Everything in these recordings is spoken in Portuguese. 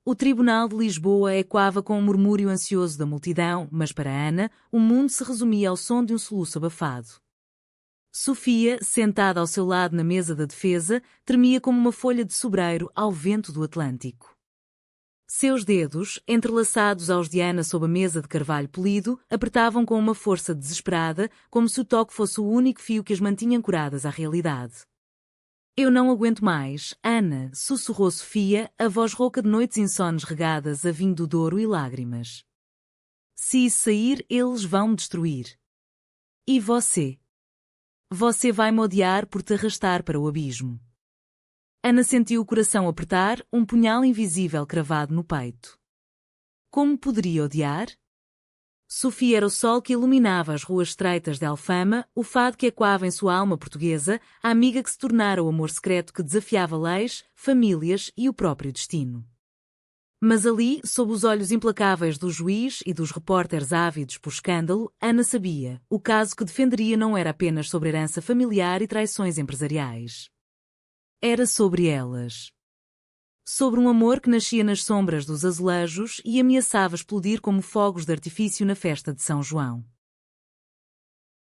O Tribunal de Lisboa ecoava com um murmúrio ansioso da multidão, mas para Ana, o mundo se resumia ao som de um soluço abafado. Sofia, sentada ao seu lado na mesa da defesa, tremia como uma folha de sobreiro ao vento do Atlântico. Seus dedos, entrelaçados aos de Ana sob a mesa de carvalho polido, apertavam com uma força desesperada, como se o toque fosse o único fio que as mantinha ancoradas à realidade. Eu não aguento mais, Ana, sussurrou Sofia, a voz rouca de noites insones regadas a vinho do Douro e lágrimas. Se isso sair, eles vão me destruir. E você? Você vai me odiar por te arrastar para o abismo. Ana sentiu o coração apertar, um punhal invisível cravado no peito. Como poderia odiar? Sofia era o sol que iluminava as ruas estreitas de Alfama, o fado que ecoava em sua alma portuguesa, a amiga que se tornara o amor secreto que desafiava leis, famílias e o próprio destino. Mas ali, sob os olhos implacáveis do juiz e dos repórteres ávidos por escândalo, Ana sabia, o caso que defenderia não era apenas sobre herança familiar e traições empresariais. Era sobre elas. Sobre um amor que nascia nas sombras dos azulejos e ameaçava explodir como fogos de artifício na festa de São João.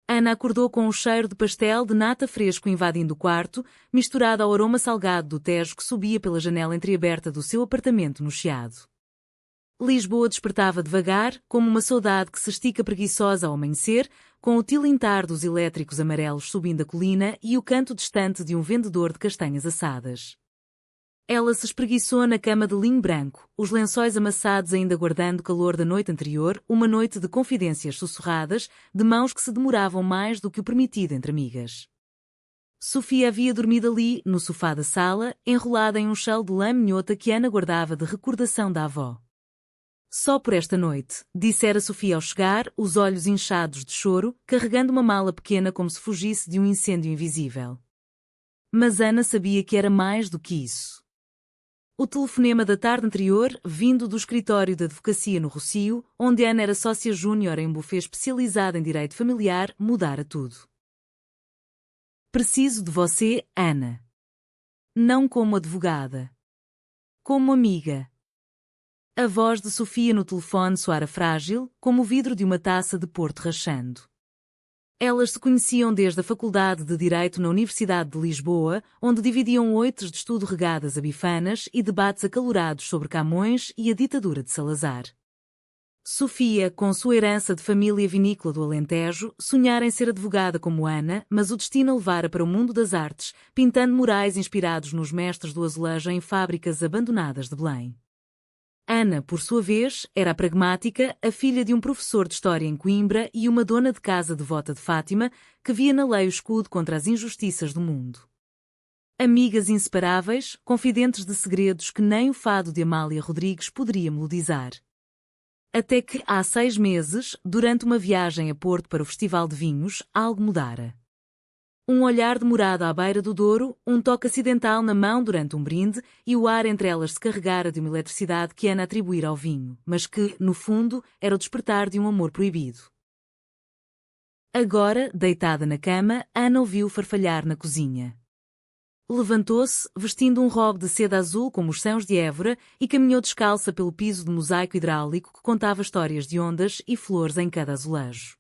Ana acordou com um cheiro de pastel de nata fresco invadindo o quarto, misturado ao aroma salgado do Tejo que subia pela janela entreaberta do seu apartamento no Chiado. Lisboa despertava devagar, como uma saudade que se estica preguiçosa ao amanhecer, com o tilintar dos elétricos amarelos subindo a colina e o canto distante de um vendedor de castanhas assadas. Ela se espreguiçou na cama de linho branco, os lençóis amassados ainda guardando o calor da noite anterior, uma noite de confidências sussurradas, de mãos que se demoravam mais do que o permitido entre amigas. Sofia havia dormido ali, no sofá da sala, enrolada em um chale de lã minhota que Ana guardava de recordação da avó. Só por esta noite, dissera Sofia ao chegar, os olhos inchados de choro, carregando uma mala pequena como se fugisse de um incêndio invisível. Mas Ana sabia que era mais do que isso. O telefonema da tarde anterior, vindo do escritório de advocacia no Rossio, onde Ana era sócia júnior em um buffet especializado em direito familiar, mudara tudo. Preciso de você, Ana. Não como advogada. Como amiga. A voz de Sofia no telefone soara frágil, como o vidro de uma taça de Porto rachando. Elas se conheciam desde a Faculdade de Direito na Universidade de Lisboa, onde dividiam noites de estudo regadas a bifanas e debates acalorados sobre Camões e a ditadura de Salazar. Sofia, com sua herança de família vinícola do Alentejo, sonhara em ser advogada como Ana, mas o destino a levara para o mundo das artes, pintando murais inspirados nos mestres do azulejo em fábricas abandonadas de Belém. Ana, por sua vez, era a pragmática, a filha de um professor de história em Coimbra e uma dona de casa devota de Fátima, que via na lei o escudo contra as injustiças do mundo. Amigas inseparáveis, confidentes de segredos que nem o fado de Amália Rodrigues poderia melodizar. Até que, há 6 meses, durante uma viagem a Porto para o Festival de Vinhos, algo mudara. Um olhar demorado à beira do Douro, um toque acidental na mão durante um brinde e o ar entre elas se carregara de uma eletricidade que Ana atribuíra ao vinho, mas que, no fundo, era o despertar de um amor proibido. Agora, deitada na cama, Ana ouviu farfalhar na cozinha. Levantou-se, vestindo um robe de seda azul como os céus de Évora, e caminhou descalça pelo piso de mosaico hidráulico que contava histórias de ondas e flores em cada azulejo.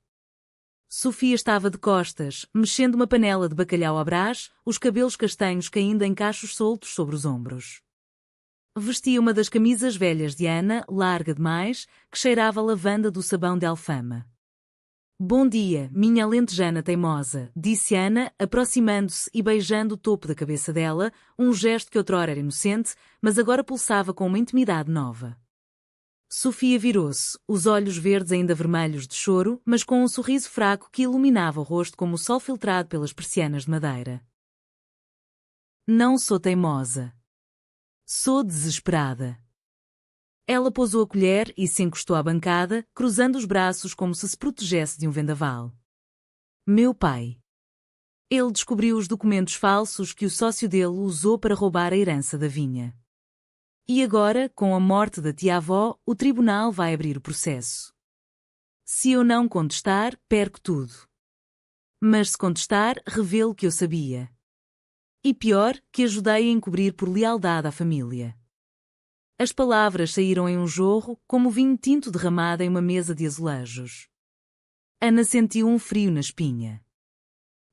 Sofia estava de costas, mexendo uma panela de bacalhau à brás, os cabelos castanhos caindo em cachos soltos sobre os ombros. Vestia uma das camisas velhas de Ana, larga demais, que cheirava a lavanda do sabão de Alfama. Bom dia, minha alentejana teimosa, disse Ana, aproximando-se e beijando o topo da cabeça dela, um gesto que outrora era inocente, mas agora pulsava com uma intimidade nova. Sofia virou-se, os olhos verdes ainda vermelhos de choro, mas com um sorriso fraco que iluminava o rosto como o sol filtrado pelas persianas de madeira. Não sou teimosa. Sou desesperada. Ela pousou a colher e se encostou à bancada, cruzando os braços como se protegesse de um vendaval. Meu pai. Ele descobriu os documentos falsos que o sócio dele usou para roubar a herança da vinha. E agora, com a morte da tia-avó, o tribunal vai abrir o processo. Se eu não contestar, perco tudo. Mas se contestar, revelo que eu sabia. E pior, que ajudei a encobrir por lealdade à família. As palavras saíram em um jorro, como vinho tinto derramado em uma mesa de azulejos. Ana sentiu um frio na espinha.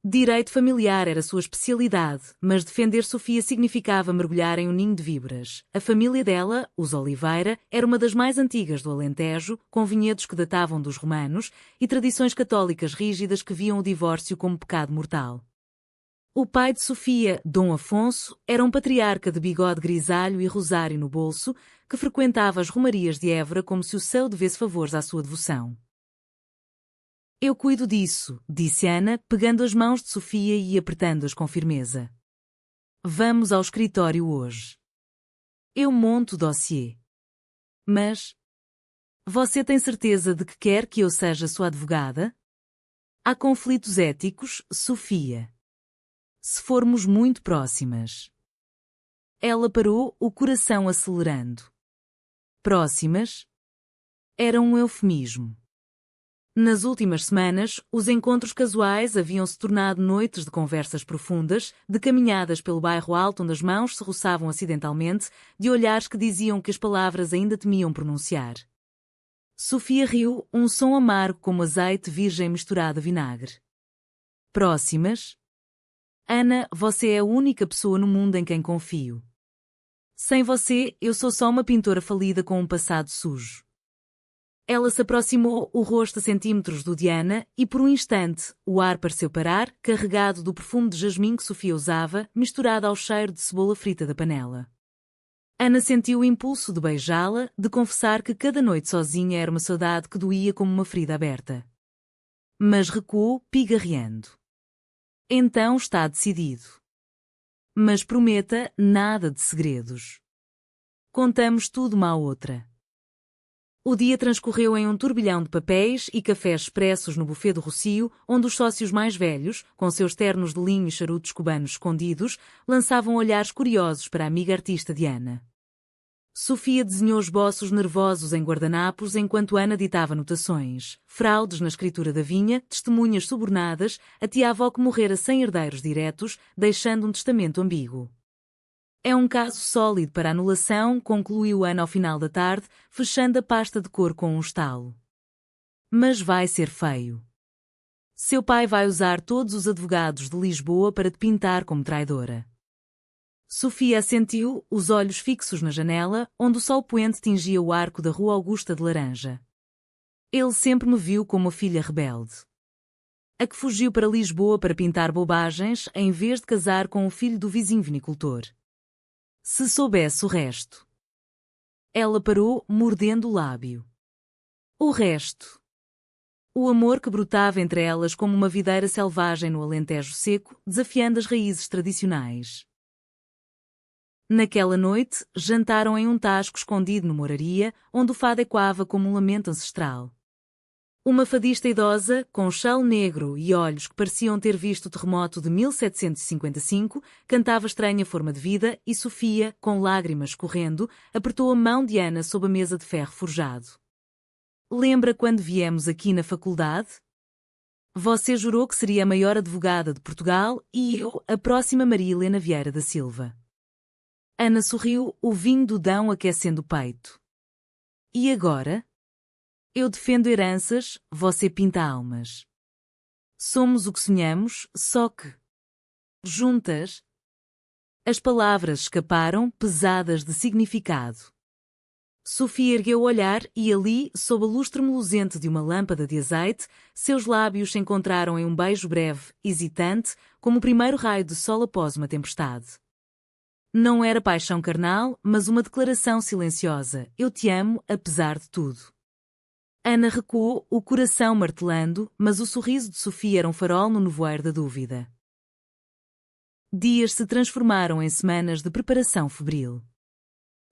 Direito familiar era sua especialidade, mas defender Sofia significava mergulhar em um ninho de víboras. A família dela, os Oliveira, era uma das mais antigas do Alentejo, com vinhedos que datavam dos romanos e tradições católicas rígidas que viam o divórcio como pecado mortal. O pai de Sofia, Dom Afonso, era um patriarca de bigode grisalho e rosário no bolso, que frequentava as romarias de Évora como se o céu devesse favores à sua devoção. Eu cuido disso, disse Ana, pegando as mãos de Sofia e apertando-as com firmeza. Vamos ao escritório hoje. Eu monto o dossiê. Mas... Você tem certeza de que quer que eu seja sua advogada? Há conflitos éticos, Sofia. Se formos muito próximas. Ela parou, o coração acelerando. Próximas? Era um eufemismo. Nas últimas semanas, os encontros casuais haviam-se tornado noites de conversas profundas, de caminhadas pelo bairro alto onde as mãos se roçavam acidentalmente, de olhares que diziam que as palavras ainda temiam pronunciar. Sofia riu, um som amargo como azeite virgem misturado a vinagre. Próximas? Ana, você é a única pessoa no mundo em quem confio. Sem você, eu sou só uma pintora falida com um passado sujo. Ela se aproximou, o rosto a centímetros do de Ana, e por um instante, o ar pareceu parar, carregado do perfume de jasmim que Sofia usava, misturado ao cheiro de cebola frita da panela. Ana sentiu o impulso de beijá-la, de confessar que cada noite sozinha era uma saudade que doía como uma ferida aberta. Mas recuou, pigarreando. Então está decidido. Mas prometa, nada de segredos. Contamos tudo uma à outra. O dia transcorreu em um turbilhão de papéis e cafés expressos no buffet do Rocio, onde os sócios mais velhos, com seus ternos de linho e charutos cubanos escondidos, lançavam olhares curiosos para a amiga artista de Ana. Sofia desenhou esboços nervosos em guardanapos enquanto Ana ditava anotações, fraudes na escritura da vinha, testemunhas subornadas, a tia-avó que morrera sem herdeiros diretos, deixando um testamento ambíguo. É um caso sólido para anulação, concluiu Ana ao final da tarde, fechando a pasta de cor com um estalo. Mas vai ser feio. Seu pai vai usar todos os advogados de Lisboa para te pintar como traidora. Sofia assentiu, os olhos fixos na janela, onde o sol poente tingia o arco da Rua Augusta de Laranja. Ele sempre me viu como a filha rebelde. A que fugiu para Lisboa para pintar bobagens, em vez de casar com o filho do vizinho vinicultor. Se soubesse o resto. Ela parou, mordendo o lábio. O resto. O amor que brotava entre elas como uma videira selvagem no Alentejo seco, desafiando as raízes tradicionais. Naquela noite, jantaram em um tasco escondido numa oraria, onde o fado ecoava como um lamento ancestral. Uma fadista idosa, com chale negro e olhos que pareciam ter visto o terremoto de 1755, cantava estranha forma de vida e Sofia, com lágrimas correndo, apertou a mão de Ana sob a mesa de ferro forjado. Lembra quando viemos aqui na faculdade? Você jurou que seria a maior advogada de Portugal e eu, a próxima Maria Helena Vieira da Silva. Ana sorriu, o vinho do Dão aquecendo o peito. E agora? Eu defendo heranças, você pinta almas. Somos o que sonhamos, só que... juntas... As palavras escaparam, pesadas de significado. Sofia ergueu o olhar e ali, sob a luz tremulosente de uma lâmpada de azeite, seus lábios se encontraram em um beijo breve, hesitante, como o primeiro raio de sol após uma tempestade. Não era paixão carnal, mas uma declaração silenciosa. Eu te amo, apesar de tudo. Ana recuou, o coração martelando, mas o sorriso de Sofia era um farol no nevoeiro da dúvida. Dias se transformaram em semanas de preparação febril.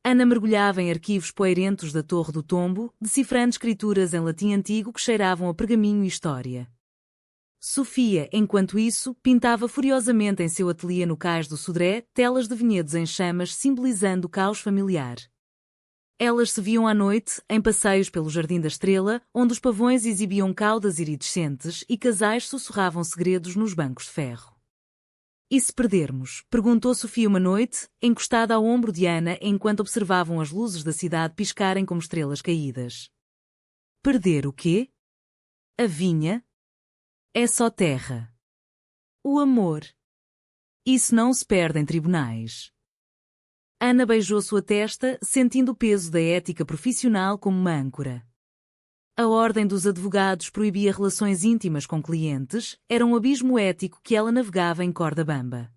Ana mergulhava em arquivos poeirentos da Torre do Tombo, decifrando escrituras em latim antigo que cheiravam a pergaminho e história. Sofia, enquanto isso, pintava furiosamente em seu ateliê no cais do Sodré telas de vinhedos em chamas simbolizando o caos familiar. Elas se viam à noite, em passeios pelo Jardim da Estrela, onde os pavões exibiam caudas iridescentes e casais sussurravam segredos nos bancos de ferro. E se perdermos? Perguntou Sofia uma noite, encostada ao ombro de Ana enquanto observavam as luzes da cidade piscarem como estrelas caídas. Perder o quê? A vinha? É só terra. O amor. Isso não se perde em tribunais. Ana beijou sua testa, sentindo o peso da ética profissional como uma âncora. A ordem dos advogados proibia relações íntimas com clientes, era um abismo ético que ela navegava em corda bamba.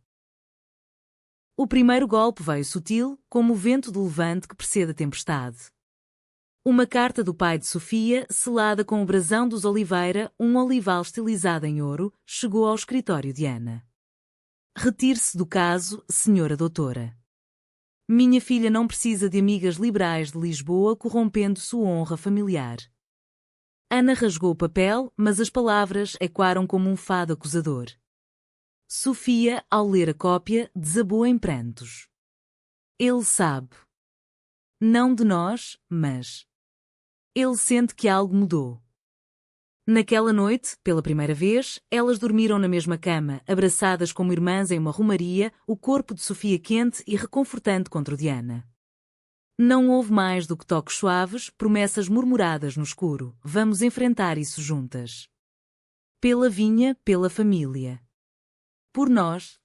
O primeiro golpe veio sutil, como o vento de levante que precede a tempestade. Uma carta do pai de Sofia, selada com o brasão dos Oliveira, um olival estilizado em ouro, chegou ao escritório de Ana. Retire-se do caso, senhora doutora. Minha filha não precisa de amigas liberais de Lisboa corrompendo sua honra familiar. Ana rasgou o papel, mas as palavras ecoaram como um fado acusador. Sofia, ao ler a cópia, desabou em prantos. Ele sabe. Não de nós, mas... Ele sente que algo mudou. Naquela noite, pela primeira vez, elas dormiram na mesma cama, abraçadas como irmãs em uma romaria, o corpo de Sofia quente e reconfortante contra o de Ana. Não houve mais do que toques suaves, promessas murmuradas no escuro. Vamos enfrentar isso juntas. Pela vinha, pela família. Por nós.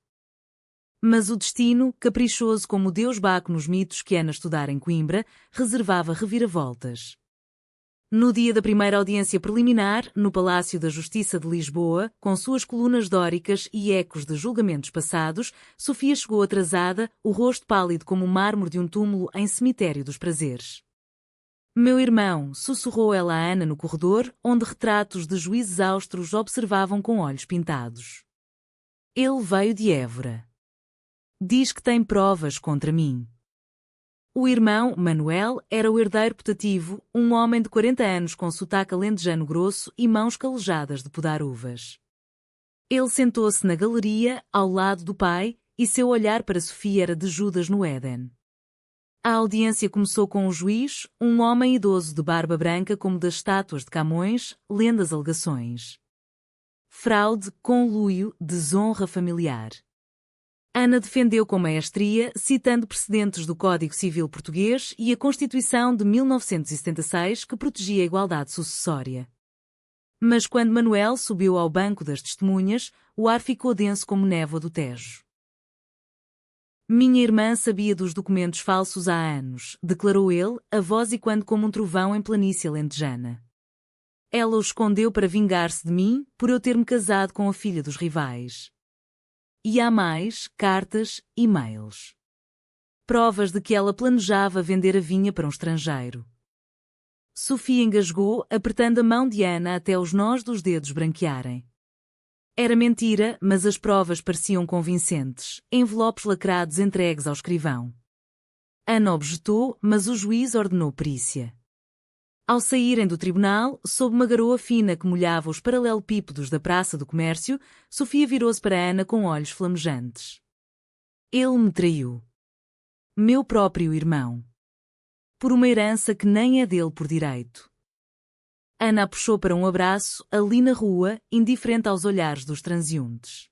Mas o destino, caprichoso como o deus Baco nos mitos que Ana estudara em Coimbra, reservava reviravoltas. No dia da primeira audiência preliminar, no Palácio da Justiça de Lisboa, com suas colunas dóricas e ecos de julgamentos passados, Sofia chegou atrasada, o rosto pálido como o mármore de um túmulo em cemitério dos prazeres. Meu irmão, sussurrou ela a Ana no corredor, onde retratos de juízes austros observavam com olhos pintados. Ele veio de Évora. Diz que tem provas contra mim. O irmão, Manuel, era o herdeiro putativo, um homem de 40 anos com sotaque alentejano grosso e mãos calejadas de podar uvas. Ele sentou-se na galeria, ao lado do pai, e seu olhar para Sofia era de Judas no Éden. A audiência começou com o juiz, um homem idoso de barba branca como das estátuas de Camões, lendo as alegações. Fraude, conluio, desonra familiar. Ana defendeu com maestria, citando precedentes do Código Civil Português e a Constituição de 1976 que protegia a igualdade sucessória. Mas quando Manuel subiu ao banco das testemunhas, o ar ficou denso como névoa do Tejo. Minha irmã sabia dos documentos falsos há anos, declarou ele, a voz ecoando como um trovão em planície alentejana. Ela o escondeu para vingar-se de mim, por eu ter-me casado com a filha dos rivais. E há mais, cartas, e-mails. Provas de que ela planejava vender a vinha para um estrangeiro. Sofia engasgou, apertando a mão de Ana até os nós dos dedos branquearem. Era mentira, mas as provas pareciam convincentes, envelopes lacrados entregues ao escrivão. Ana objetou, mas o juiz ordenou perícia. Ao saírem do tribunal, sob uma garoa fina que molhava os paralelepípedos da Praça do Comércio, Sofia virou-se para Ana com olhos flamejantes. Ele me traiu. Meu próprio irmão. Por uma herança que nem é dele por direito. Ana a puxou para um abraço, ali na rua, indiferente aos olhares dos transeuntes.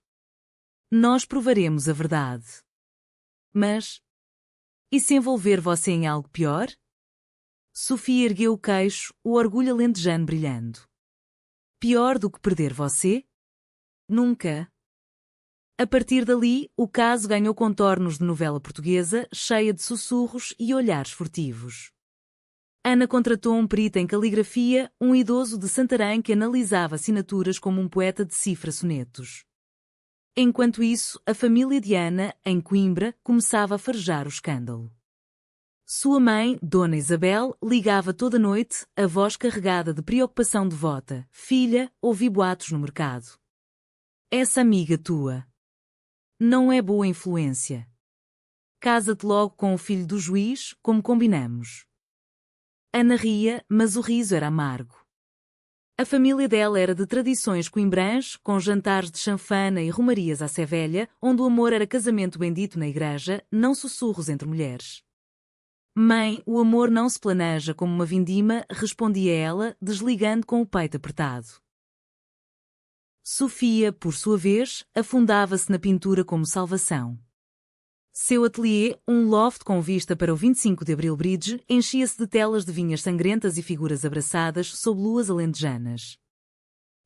Nós provaremos a verdade. Mas... e se envolver você em algo pior? Sofia ergueu o queixo, o orgulho alentejano brilhando. Pior do que perder você? Nunca. A partir dali, o caso ganhou contornos de novela portuguesa, cheia de sussurros e olhares furtivos. Ana contratou um perito em caligrafia, um idoso de Santarém que analisava assinaturas como um poeta decifra sonetos. Enquanto isso, a família de Ana, em Coimbra, começava a farejar o escândalo. Sua mãe, Dona Isabel, ligava toda noite, a voz carregada de preocupação devota. Filha, ouvi boatos no mercado. Essa amiga tua não é boa influência. Casa-te logo com o filho do juiz, como combinamos. Ana ria, mas o riso era amargo. A família dela era de tradições coimbrãs, com jantares de chanfana e romarias à Sevelha, onde o amor era casamento bendito na igreja, não sussurros entre mulheres. Mãe, o amor não se planeja como uma vindima, respondia ela, desligando com o peito apertado. Sofia, por sua vez, afundava-se na pintura como salvação. Seu ateliê, um loft com vista para o 25 de Abril Bridge, enchia-se de telas de vinhas sangrentas e figuras abraçadas sob luas alentejanas.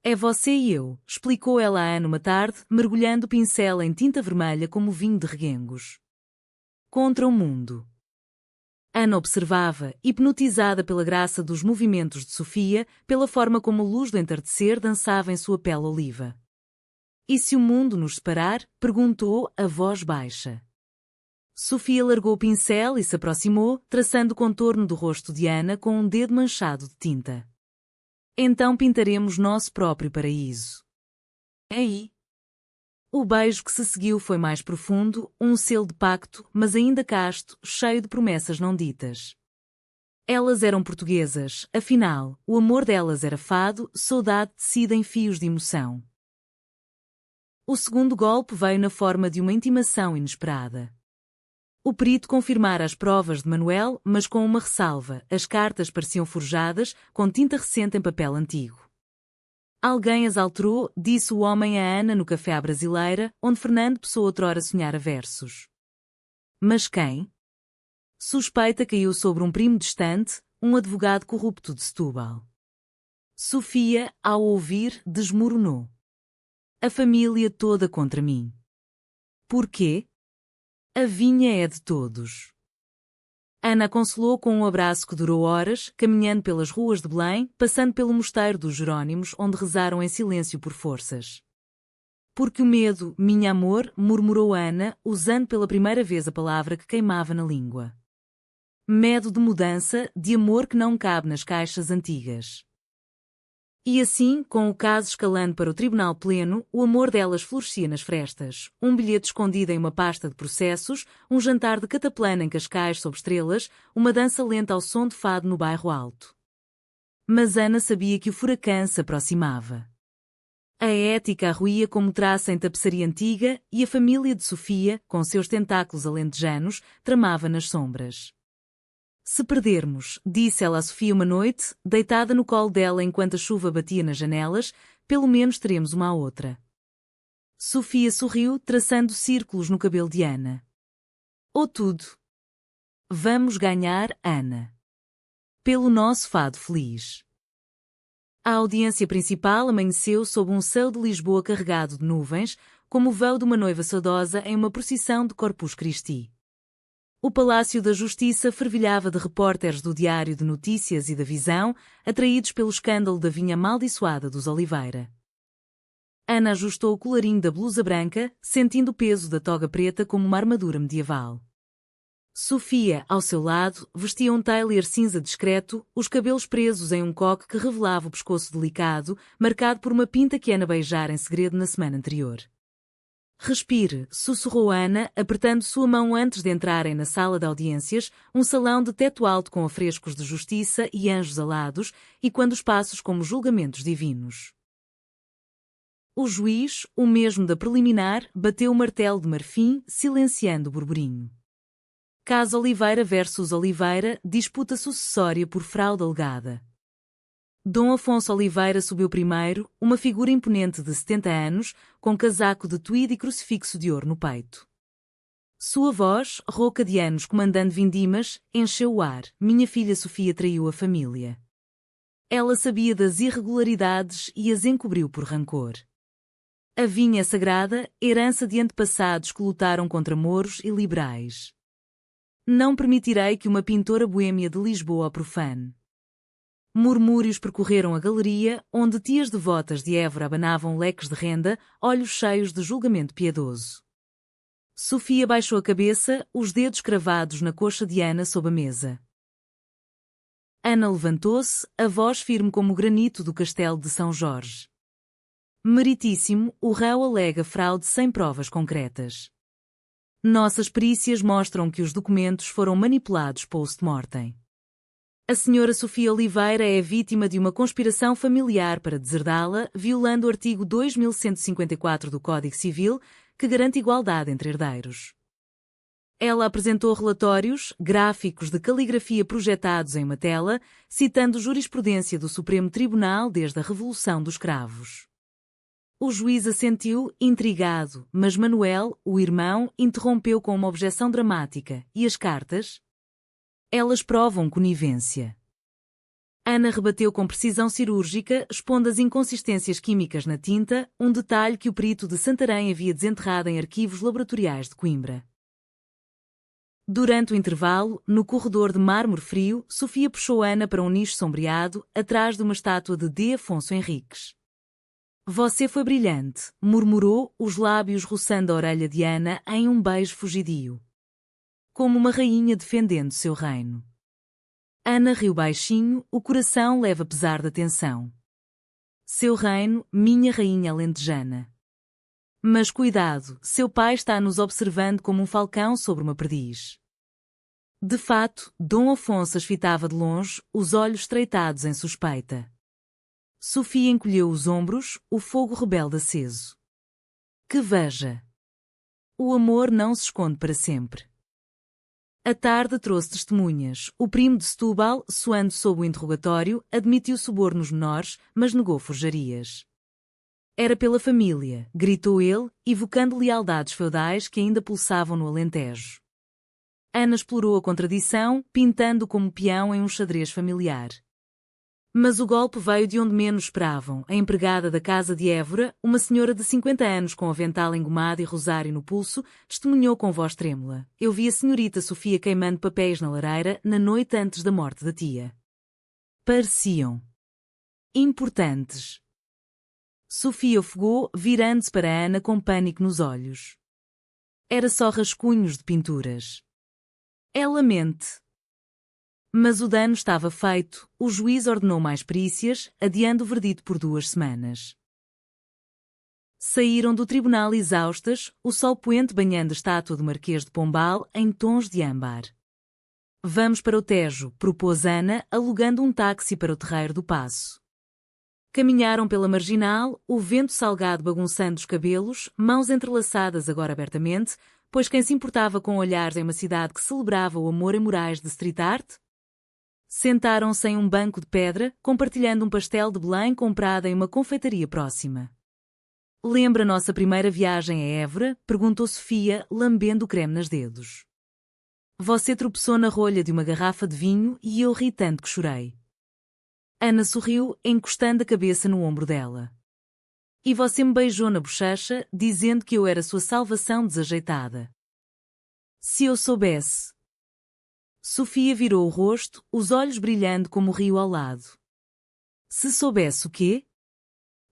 É você e eu, explicou ela a Ana uma tarde, mergulhando o pincel em tinta vermelha como vinho de reguengos. Contra o mundo. Ana observava, hipnotizada pela graça dos movimentos de Sofia, pela forma como a luz do entardecer dançava em sua pele oliva. E se o mundo nos separar? Perguntou, a voz baixa. Sofia largou o pincel e se aproximou, traçando o contorno do rosto de Ana com um dedo manchado de tinta. Então pintaremos nosso próprio paraíso. Aí. O beijo que se seguiu foi mais profundo, um selo de pacto, mas ainda casto, cheio de promessas não ditas. Elas eram portuguesas, afinal, o amor delas era fado, saudade tecida em fios de emoção. O segundo golpe veio na forma de uma intimação inesperada. O perito confirmara as provas de Manuel, mas com uma ressalva: as cartas pareciam forjadas, com tinta recente em papel antigo. Alguém as alterou, disse o homem a Ana no café à brasileira, onde Fernando Pessoa outrora sonhara versos. Mas quem? Suspeita caiu sobre um primo distante, um advogado corrupto de Setúbal. Sofia, ao ouvir, desmoronou. A família toda contra mim. Porquê? A vinha é de todos. Ana consolou com um abraço que durou horas, caminhando pelas ruas de Belém, passando pelo mosteiro dos Jerônimos, onde rezaram em silêncio por forças. Porque o medo, minha amor, murmurou Ana, usando pela primeira vez a palavra que queimava na língua. Medo de mudança, de amor que não cabe nas caixas antigas. E assim, com o caso escalando para o tribunal pleno, o amor delas florescia nas frestas, um bilhete escondido em uma pasta de processos, um jantar de cataplana em Cascais sob estrelas, uma dança lenta ao som de fado no bairro alto. Mas Ana sabia que o furacão se aproximava. A ética arruía como traça em tapeçaria antiga e a família de Sofia, com seus tentáculos alentejanos, tramava nas sombras. Se perdermos, disse ela a Sofia uma noite, deitada no colo dela enquanto a chuva batia nas janelas, pelo menos teremos uma à outra. Sofia sorriu, traçando círculos no cabelo de Ana. Ou tudo. Vamos ganhar, Ana. Pelo nosso fado feliz. A audiência principal amanheceu sob um céu de Lisboa carregado de nuvens, como o véu de uma noiva saudosa em uma procissão de Corpus Christi. O Palácio da Justiça fervilhava de repórteres do Diário de Notícias e da Visão, atraídos pelo escândalo da vinha amaldiçoada dos Oliveira. Ana ajustou o colarinho da blusa branca, sentindo o peso da toga preta como uma armadura medieval. Sofia, ao seu lado, vestia um tailleur cinza discreto, os cabelos presos em um coque que revelava o pescoço delicado, marcado por uma pinta que Ana beijara em segredo na semana anterior. Respire, sussurrou Ana, apertando sua mão antes de entrarem na sala de audiências, um salão de teto alto com afrescos de justiça e anjos alados, e quando os passos como julgamentos divinos. O juiz, o mesmo da preliminar, bateu o martelo de marfim, silenciando o burburinho. Caso Oliveira versus Oliveira, disputa sucessória por fraude alegada. Dom Afonso Oliveira subiu primeiro, uma figura imponente de 70 anos, com casaco de tweed e crucifixo de ouro no peito. Sua voz, rouca de anos comandando vindimas, encheu o ar. Minha filha Sofia traiu a família. Ela sabia das irregularidades e as encobriu por rancor. A vinha sagrada, herança de antepassados que lutaram contra mouros e liberais. Não permitirei que uma pintora boêmia de Lisboa a profane. Murmúrios percorreram a galeria, onde tias devotas de Évora abanavam leques de renda, olhos cheios de julgamento piedoso. Sofia baixou a cabeça, os dedos cravados na coxa de Ana sob a mesa. Ana levantou-se, a voz firme como o granito do castelo de São Jorge. Meritíssimo, o réu alega fraude sem provas concretas. Nossas perícias mostram que os documentos foram manipulados post-mortem. A senhora Sofia Oliveira é vítima de uma conspiração familiar para deserdá-la, violando o artigo 2154 do Código Civil, que garante igualdade entre herdeiros. Ela apresentou relatórios, gráficos de caligrafia projetados em uma tela, citando jurisprudência do Supremo Tribunal desde a Revolução dos Cravos. O juiz assentiu, intrigado, mas Manuel, o irmão, interrompeu com uma objeção dramática. E as cartas? Elas provam conivência. Ana rebateu com precisão cirúrgica, expondo as inconsistências químicas na tinta, um detalhe que o perito de Santarém havia desenterrado em arquivos laboratoriais de Coimbra. Durante o intervalo, no corredor de mármore frio, Sofia puxou Ana para um nicho sombreado, atrás de uma estátua de D. Afonso Henriques. Você foi brilhante, murmurou, os lábios roçando a orelha de Ana em um beijo fugidio. Como uma rainha defendendo seu reino. Ana riu baixinho, o coração leve apesar da tensão. Seu reino, minha rainha alentejana. Mas cuidado, seu pai está nos observando como um falcão sobre uma perdiz. De fato, Dom Afonso as fitava de longe, os olhos estreitados em suspeita. Sofia encolheu os ombros, o fogo rebelde aceso. Que veja! O amor não se esconde para sempre. A tarde trouxe testemunhas. O primo de Setúbal, suando sob o interrogatório, admitiu subornos menores, mas negou forjarias. Era pela família, gritou ele, evocando lealdades feudais que ainda pulsavam no Alentejo. Ana explorou a contradição, pintando como peão em um xadrez familiar. Mas o golpe veio de onde menos esperavam. A empregada da casa de Évora, uma senhora de 50 anos com avental engomado e rosário no pulso, testemunhou com voz trêmula. Eu vi a senhorita Sofia queimando papéis na lareira na noite antes da morte da tia. Pareciam importantes. Sofia ofegou, virando-se para Ana com pânico nos olhos. Era só rascunhos de pinturas. Ela mente. Mas o dano estava feito, o juiz ordenou mais perícias, adiando o verdito por 2 semanas. Saíram do tribunal exaustas, o sol poente banhando a estátua do Marquês de Pombal em tons de âmbar. Vamos para o Tejo, propôs Ana, alugando um táxi para o Terreiro do Paço. Caminharam pela marginal, o vento salgado bagunçando os cabelos, mãos entrelaçadas agora abertamente, pois quem se importava com olhares em uma cidade que celebrava o amor em murais de street art? Sentaram-se em um banco de pedra, compartilhando um pastel de Belém comprado em uma confeitaria próxima. Lembra a nossa primeira viagem a Évora? Perguntou Sofia, lambendo o creme nos dedos. Você tropeçou na rolha de uma garrafa de vinho e eu ri tanto que chorei. Ana sorriu, encostando a cabeça no ombro dela. E você me beijou na bochecha, dizendo que eu era sua salvação desajeitada. Se eu soubesse... Sofia virou o rosto, os olhos brilhando como o rio ao lado. Se soubesse o quê?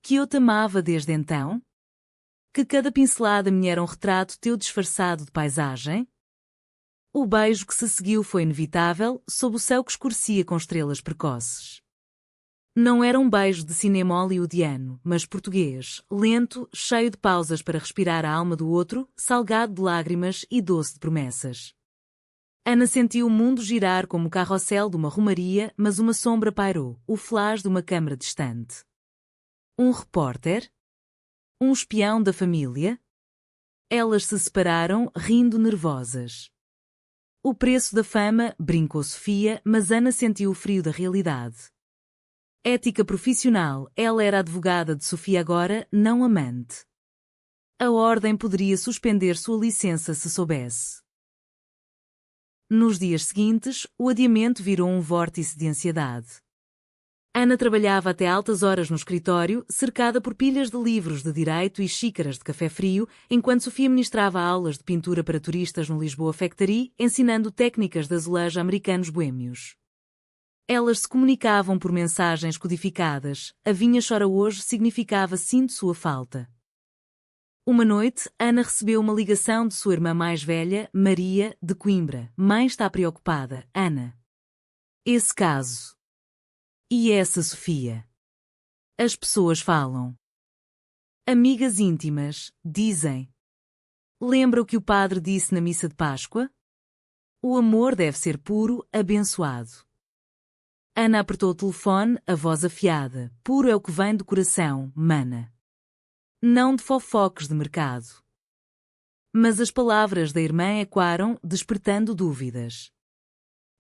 Que eu te amava desde então? Que cada pincelada me era um retrato teu disfarçado de paisagem? O beijo que se seguiu foi inevitável, sob o céu que escurecia com estrelas precoces. Não era um beijo de cinema hollywoodiano, mas português, lento, cheio de pausas para respirar a alma do outro, salgado de lágrimas e doce de promessas. Ana sentiu o mundo girar como o carrossel de uma romaria, mas uma sombra pairou, o flash de uma câmara distante. Um repórter? Um espião da família? Elas se separaram, rindo nervosas. O preço da fama, brincou Sofia, mas Ana sentiu o frio da realidade. Ética profissional, ela era advogada de Sofia agora, não amante. A ordem poderia suspender sua licença se soubesse. Nos dias seguintes, o adiamento virou um vórtice de ansiedade. Ana trabalhava até altas horas no escritório, cercada por pilhas de livros de direito e xícaras de café frio, enquanto Sofia ministrava aulas de pintura para turistas no Lisboa Factory, ensinando técnicas de azulejo a americanos boêmios. Elas se comunicavam por mensagens codificadas. A vinha chora hoje significava sinto sua falta. Uma noite, Ana recebeu uma ligação de sua irmã mais velha, Maria, de Coimbra. Mãe está preocupada, Ana. Esse caso. E essa Sofia? As pessoas falam. Amigas íntimas, dizem. Lembra o que o padre disse na missa de Páscoa? O amor deve ser puro, abençoado. Ana apertou o telefone, a voz afiada. Puro é o que vem do coração, mana. Não de fofocos de mercado. Mas as palavras da irmã ecoaram, despertando dúvidas.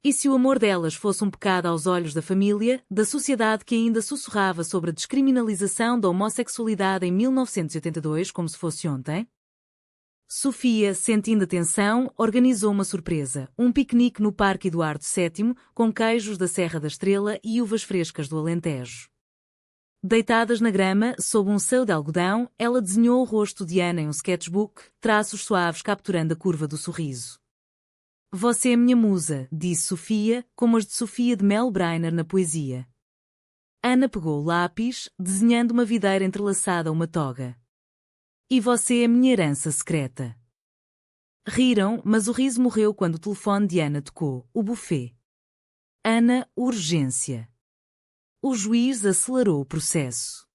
E se o amor delas fosse um pecado aos olhos da família, da sociedade que ainda sussurrava sobre a descriminalização da homossexualidade em 1982 como se fosse ontem? Sofia, sentindo a tensão, organizou uma surpresa, um piquenique no Parque Eduardo VII, com queijos da Serra da Estrela e uvas frescas do Alentejo. Deitadas na grama, sob um céu de algodão, ela desenhou o rosto de Ana em um sketchbook, traços suaves capturando a curva do sorriso. Você é minha musa, disse Sofia, como as de Sofia de Mel Brainer na poesia. Ana pegou o lápis, desenhando uma videira entrelaçada a uma toga. E você é minha herança secreta. Riram, mas o riso morreu quando o telefone de Ana tocou, o buffet. Ana, urgência. O juiz acelerou o processo.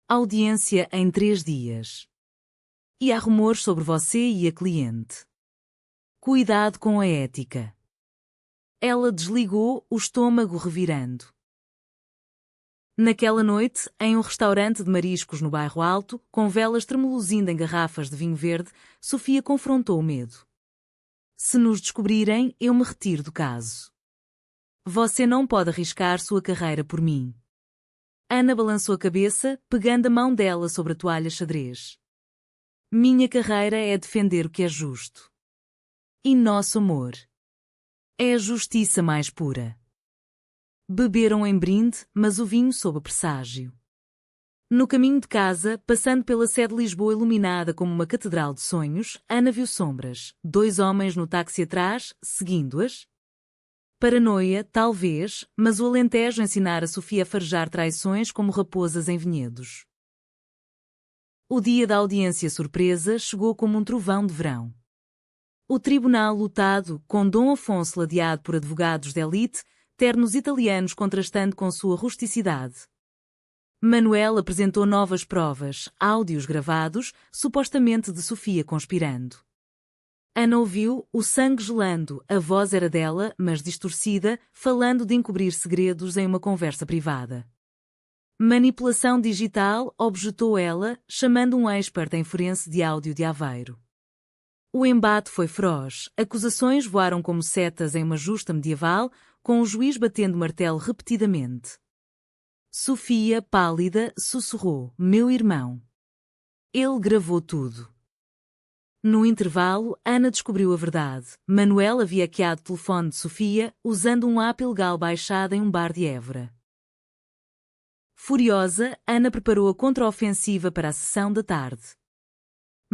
Audiência em 3 dias. E há rumores sobre você e a cliente. Cuidado com a ética. Ela desligou, o estômago revirando. Naquela noite, em um restaurante de mariscos no Bairro Alto, com velas tremeluzindo em garrafas de vinho verde, Sofia confrontou o medo. Se nos descobrirem, eu me retiro do caso. Você não pode arriscar sua carreira por mim. Ana balançou a cabeça, pegando a mão dela sobre a toalha xadrez. Minha carreira é defender o que é justo. E nosso amor é a justiça mais pura. Beberam em brinde, mas o vinho sob presságio. No caminho de casa, passando pela sede de Lisboa iluminada como uma catedral de sonhos, Ana viu sombras, 2 homens no táxi atrás, seguindo-as. Paranoia, talvez, mas o Alentejo ensinara Sofia a farejar traições como raposas em vinhedos. O dia da audiência surpresa chegou como um trovão de verão. O tribunal lotado, com Dom Afonso ladeado por advogados de elite, ternos italianos contrastando com sua rusticidade. Manuel apresentou novas provas, áudios gravados, supostamente de Sofia conspirando. Ana ouviu, o sangue gelando, a voz era dela, mas distorcida, falando de encobrir segredos em uma conversa privada. Manipulação digital, objetou ela, chamando um expert em forense de áudio de Aveiro. O embate foi feroz, acusações voaram como setas em uma justa medieval, com o juiz batendo martelo repetidamente. Sofia, pálida, sussurrou, meu irmão. Ele gravou tudo. No intervalo, Ana descobriu a verdade. Manuel havia hackeado o telefone de Sofia, usando um app ilegal baixado em um bar de Évora. Furiosa, Ana preparou a contraofensiva para a sessão da tarde.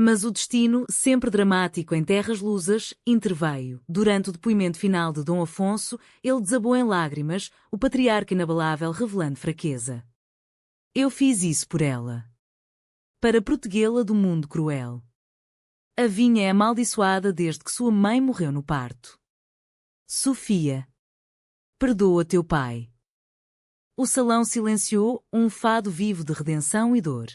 Mas o destino, sempre dramático em terras lusas, interveio. Durante o depoimento final de Dom Afonso, ele desabou em lágrimas, o patriarca inabalável revelando fraqueza. Eu fiz isso por ela. Para protegê-la do mundo cruel. A vinha é amaldiçoada desde que sua mãe morreu no parto. Sofia. Perdoa teu pai. O salão silenciou, um fado vivo de redenção e dor.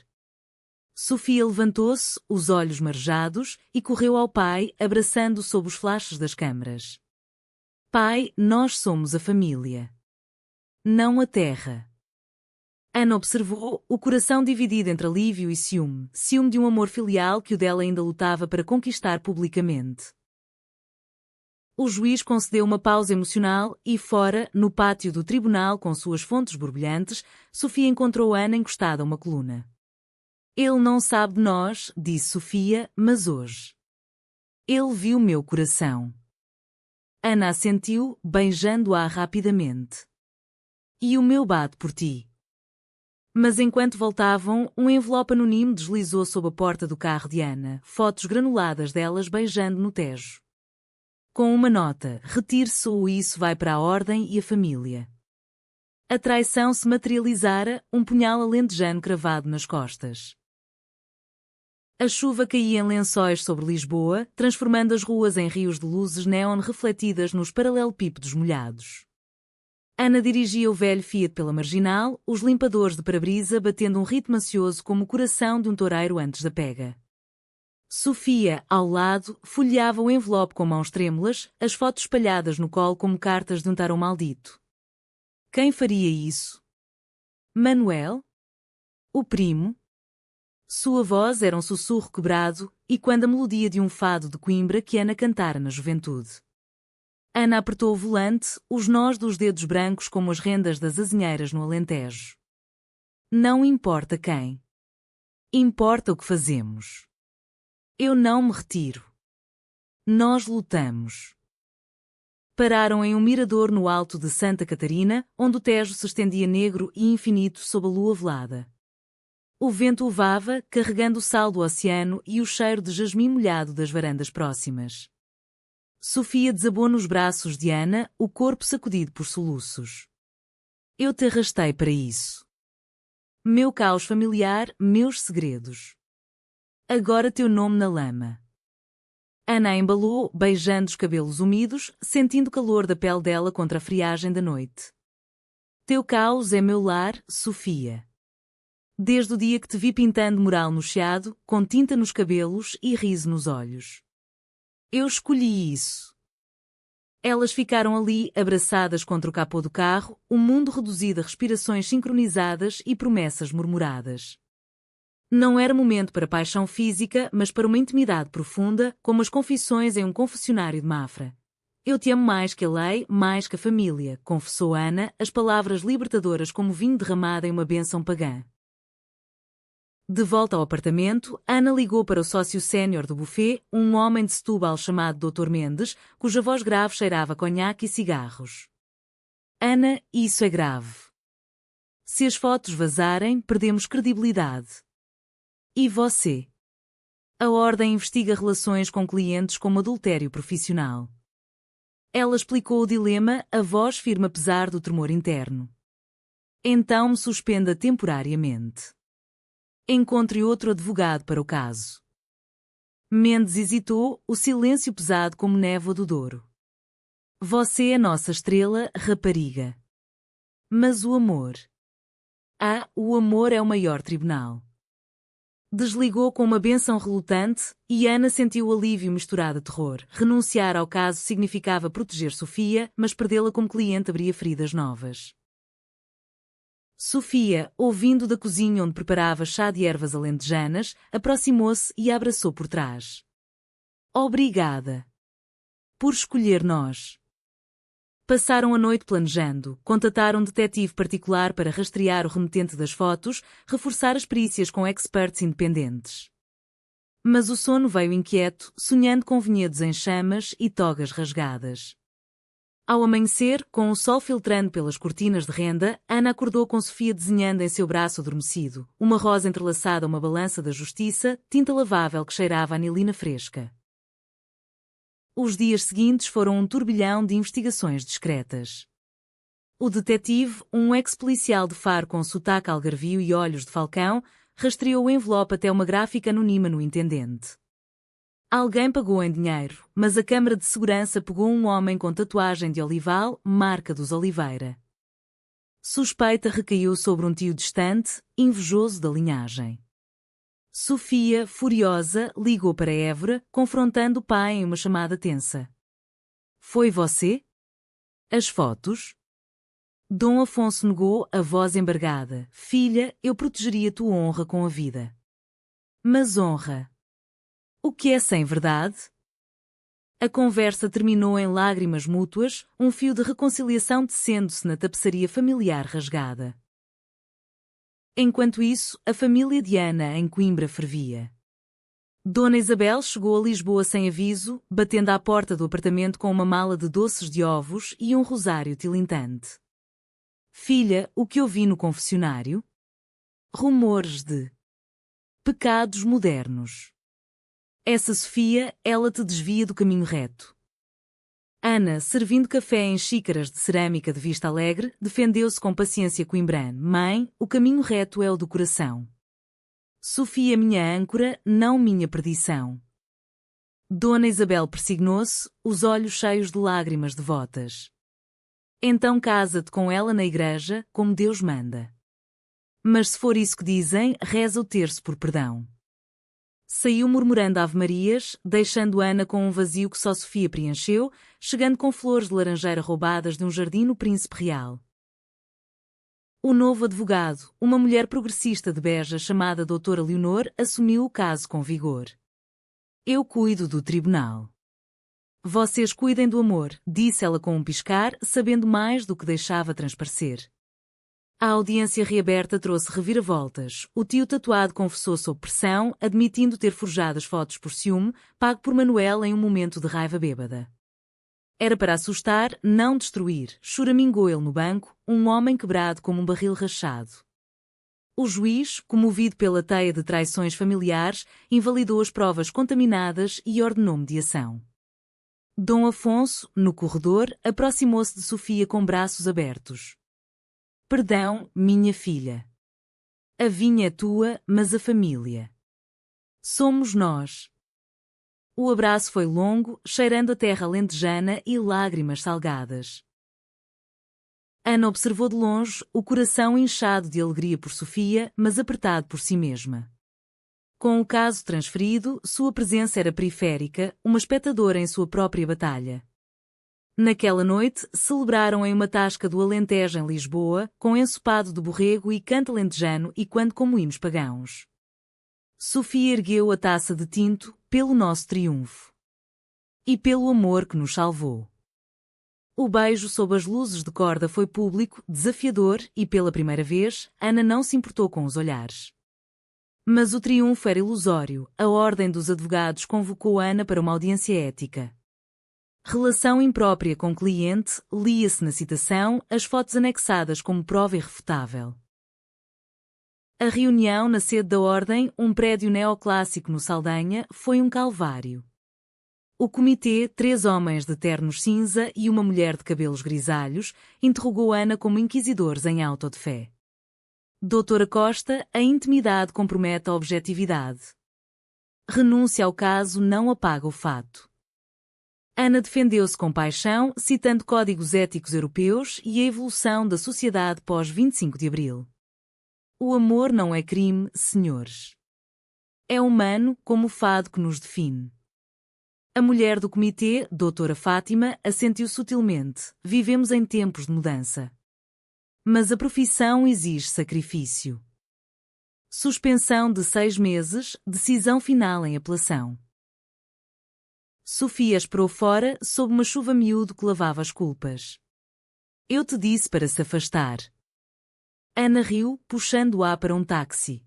Sofia levantou-se, os olhos marejados, e correu ao pai, abraçando-o sob os flashes das câmaras. Pai, nós somos a família. Não a terra. Ana observou, o coração dividido entre alívio e ciúme, ciúme de um amor filial que o dela ainda lutava para conquistar publicamente. O juiz concedeu uma pausa emocional e fora, no pátio do tribunal com suas fontes borbulhantes, Sofia encontrou Ana encostada a uma coluna. Ele não sabe de nós, disse Sofia, mas hoje. Ele viu meu coração. Ana assentiu, beijando-a rapidamente. E o meu bate por ti. Mas enquanto voltavam, um envelope anónimo deslizou sob a porta do carro de Ana, fotos granuladas delas beijando no Tejo. Com uma nota, retire-se ou isso vai para a ordem e a família. A traição se materializara, um punhal alentejano cravado nas costas. A chuva caía em lençóis sobre Lisboa, transformando as ruas em rios de luzes neon refletidas nos paralelepípedos molhados. Ana dirigia o velho Fiat pela marginal, os limpadores de para-brisa batendo um ritmo ansioso como o coração de um toureiro antes da pega. Sofia, ao lado, folheava o envelope com mãos trêmulas, as fotos espalhadas no colo como cartas de um tarô maldito. Quem faria isso? Manuel? O primo? Sua voz era um sussurro quebrado, e quando a melodia de um fado de Coimbra que Ana cantara na juventude. Ana apertou o volante, os nós dos dedos brancos como as rendas das azinheiras no Alentejo. Não importa quem. Importa o que fazemos. Eu não me retiro. Nós lutamos. Pararam em um mirador no alto de Santa Catarina, onde o Tejo se estendia negro e infinito sob a lua velada. O vento uvava, carregando o sal do oceano e o cheiro de jasmim molhado das varandas próximas. Sofia desabou nos braços de Ana, o corpo sacudido por soluços. Eu te arrastei para isso. Meu caos familiar, meus segredos. Agora teu nome na lama. Ana a embalou, beijando os cabelos úmidos, sentindo o calor da pele dela contra a friagem da noite. Teu caos é meu lar, Sofia. Desde o dia que te vi pintando mural no chiado, com tinta nos cabelos e riso nos olhos. Eu escolhi isso. Elas ficaram ali, abraçadas contra o capô do carro, o mundo reduzido a respirações sincronizadas e promessas murmuradas. Não era momento para paixão física, mas para uma intimidade profunda, como as confissões em um confessionário de Mafra. Eu te amo mais que a lei, mais que a família, confessou Ana, as palavras libertadoras como vinho derramado em uma bênção pagã. De volta ao apartamento, Ana ligou para o sócio sénior do buffet, um homem de Setúbal chamado Dr. Mendes, cuja voz grave cheirava a conhaque e cigarros. Ana, isso é grave. Se as fotos vazarem, perdemos credibilidade. E você? A Ordem investiga relações com clientes como adultério profissional. Ela explicou o dilema, a voz firme apesar do tremor interno. Então me suspenda temporariamente. Encontre outro advogado para o caso. Mendes hesitou, o silêncio pesado como névoa do Douro. Você é nossa estrela, rapariga. Mas o amor. O amor é o maior tribunal. Desligou com uma benção relutante, e Ana sentiu alívio misturado a terror. Renunciar ao caso significava proteger Sofia, mas perdê-la como cliente abria feridas novas. Sofia, ouvindo da cozinha onde preparava chá de ervas alentejanas, aproximou-se e a abraçou por trás. Obrigada. Por escolher nós. Passaram a noite planejando, contataram um detetive particular para rastrear o remetente das fotos, reforçar as perícias com experts independentes. Mas o sono veio inquieto, sonhando com vinhedos em chamas e togas rasgadas. Ao amanhecer, com o sol filtrando pelas cortinas de renda, Ana acordou com Sofia desenhando em seu braço adormecido, uma rosa entrelaçada a uma balança da justiça, tinta lavável que cheirava a anilina fresca. Os dias seguintes foram um turbilhão de investigações discretas. O detetive, um ex-policial de Faro com sotaque algarvio e olhos de falcão, rastreou o envelope até uma gráfica anônima no intendente. Alguém pagou em dinheiro, mas a Câmara de Segurança pegou um homem com tatuagem de olival, marca dos Oliveira. Suspeita recaiu sobre um tio distante, invejoso da linhagem. Sofia, furiosa, ligou para Évora, confrontando o pai em uma chamada tensa. Foi você? As fotos? Dom Afonso negou, a voz embargada. Filha, eu protegeria tua honra com a vida. Mas honra? O que é sem verdade? A conversa terminou em lágrimas mútuas, um fio de reconciliação tecendo-se na tapeçaria familiar rasgada. Enquanto isso, a família de Ana em Coimbra fervia. Dona Isabel chegou a Lisboa sem aviso, batendo à porta do apartamento com uma mala de doces de ovos e um rosário tilintante. Filha, o que ouvi no confessionário? Rumores de pecados modernos. Essa Sofia, ela te desvia do caminho reto. Ana, servindo café em xícaras de cerâmica de vista alegre, defendeu-se com paciência coimbrana. Mãe, o caminho reto é o do coração. Sofia, minha âncora, não minha perdição. Dona Isabel persignou-se, os olhos cheios de lágrimas devotas. Então casa-te com ela na igreja, como Deus manda. Mas se for isso que dizem, reza o terço por perdão. Saiu murmurando ave-marias, deixando Ana com um vazio que só Sofia preencheu, chegando com flores de laranjeira roubadas de um jardim no Príncipe Real. O novo advogado, uma mulher progressista de Beja chamada doutora Leonor, assumiu o caso com vigor. Eu cuido do tribunal. Vocês cuidem do amor, disse ela com um piscar, sabendo mais do que deixava transparecer. A audiência reaberta trouxe reviravoltas. O tio tatuado confessou sob pressão, admitindo ter forjado as fotos por ciúme, pago por Manuel em um momento de raiva bêbada. Era para assustar, não destruir, choramingou ele no banco, um homem quebrado como um barril rachado. O juiz, comovido pela teia de traições familiares, invalidou as provas contaminadas e ordenou mediação. Dom Afonso, no corredor, aproximou-se de Sofia com braços abertos. Perdão, minha filha. A vinha é tua, mas a família. Somos nós. O abraço foi longo, cheirando a terra alentejana e lágrimas salgadas. Ana observou de longe, o coração inchado de alegria por Sofia, mas apertado por si mesma. Com o caso transferido, sua presença era periférica, uma espectadora em sua própria batalha. Naquela noite, celebraram em uma tasca do Alentejo em Lisboa, com ensopado de borrego e canto alentejano e quando como hinos pagãos. Sofia ergueu a taça de tinto, pelo nosso triunfo. E pelo amor que nos salvou. O beijo sob as luzes de corda foi público, desafiador e, pela primeira vez, Ana não se importou com os olhares. Mas o triunfo era ilusório, a ordem dos advogados convocou Ana para uma audiência ética. Relação imprópria com cliente, lia-se na citação, as fotos anexadas como prova irrefutável. A reunião na sede da Ordem, um prédio neoclássico no Saldanha, foi um calvário. O comitê, 3 homens de ternos cinza e uma mulher de cabelos grisalhos, interrogou Ana como inquisidores em auto de fé. Doutora Costa, a intimidade compromete a objetividade. Renúncia ao caso não apaga o fato. Ana defendeu-se com paixão, citando códigos éticos europeus e a evolução da sociedade pós-25 de Abril. O amor não é crime, senhores. É humano, como o fado que nos define. A mulher do comitê, doutora Fátima, assentiu sutilmente. Vivemos em tempos de mudança. Mas a profissão exige sacrifício. Suspensão de 6 meses, decisão final em apelação. Sofia esperou fora, sob uma chuva miúdo que lavava as culpas. Eu te disse para se afastar. Ana riu, puxando-a para um táxi.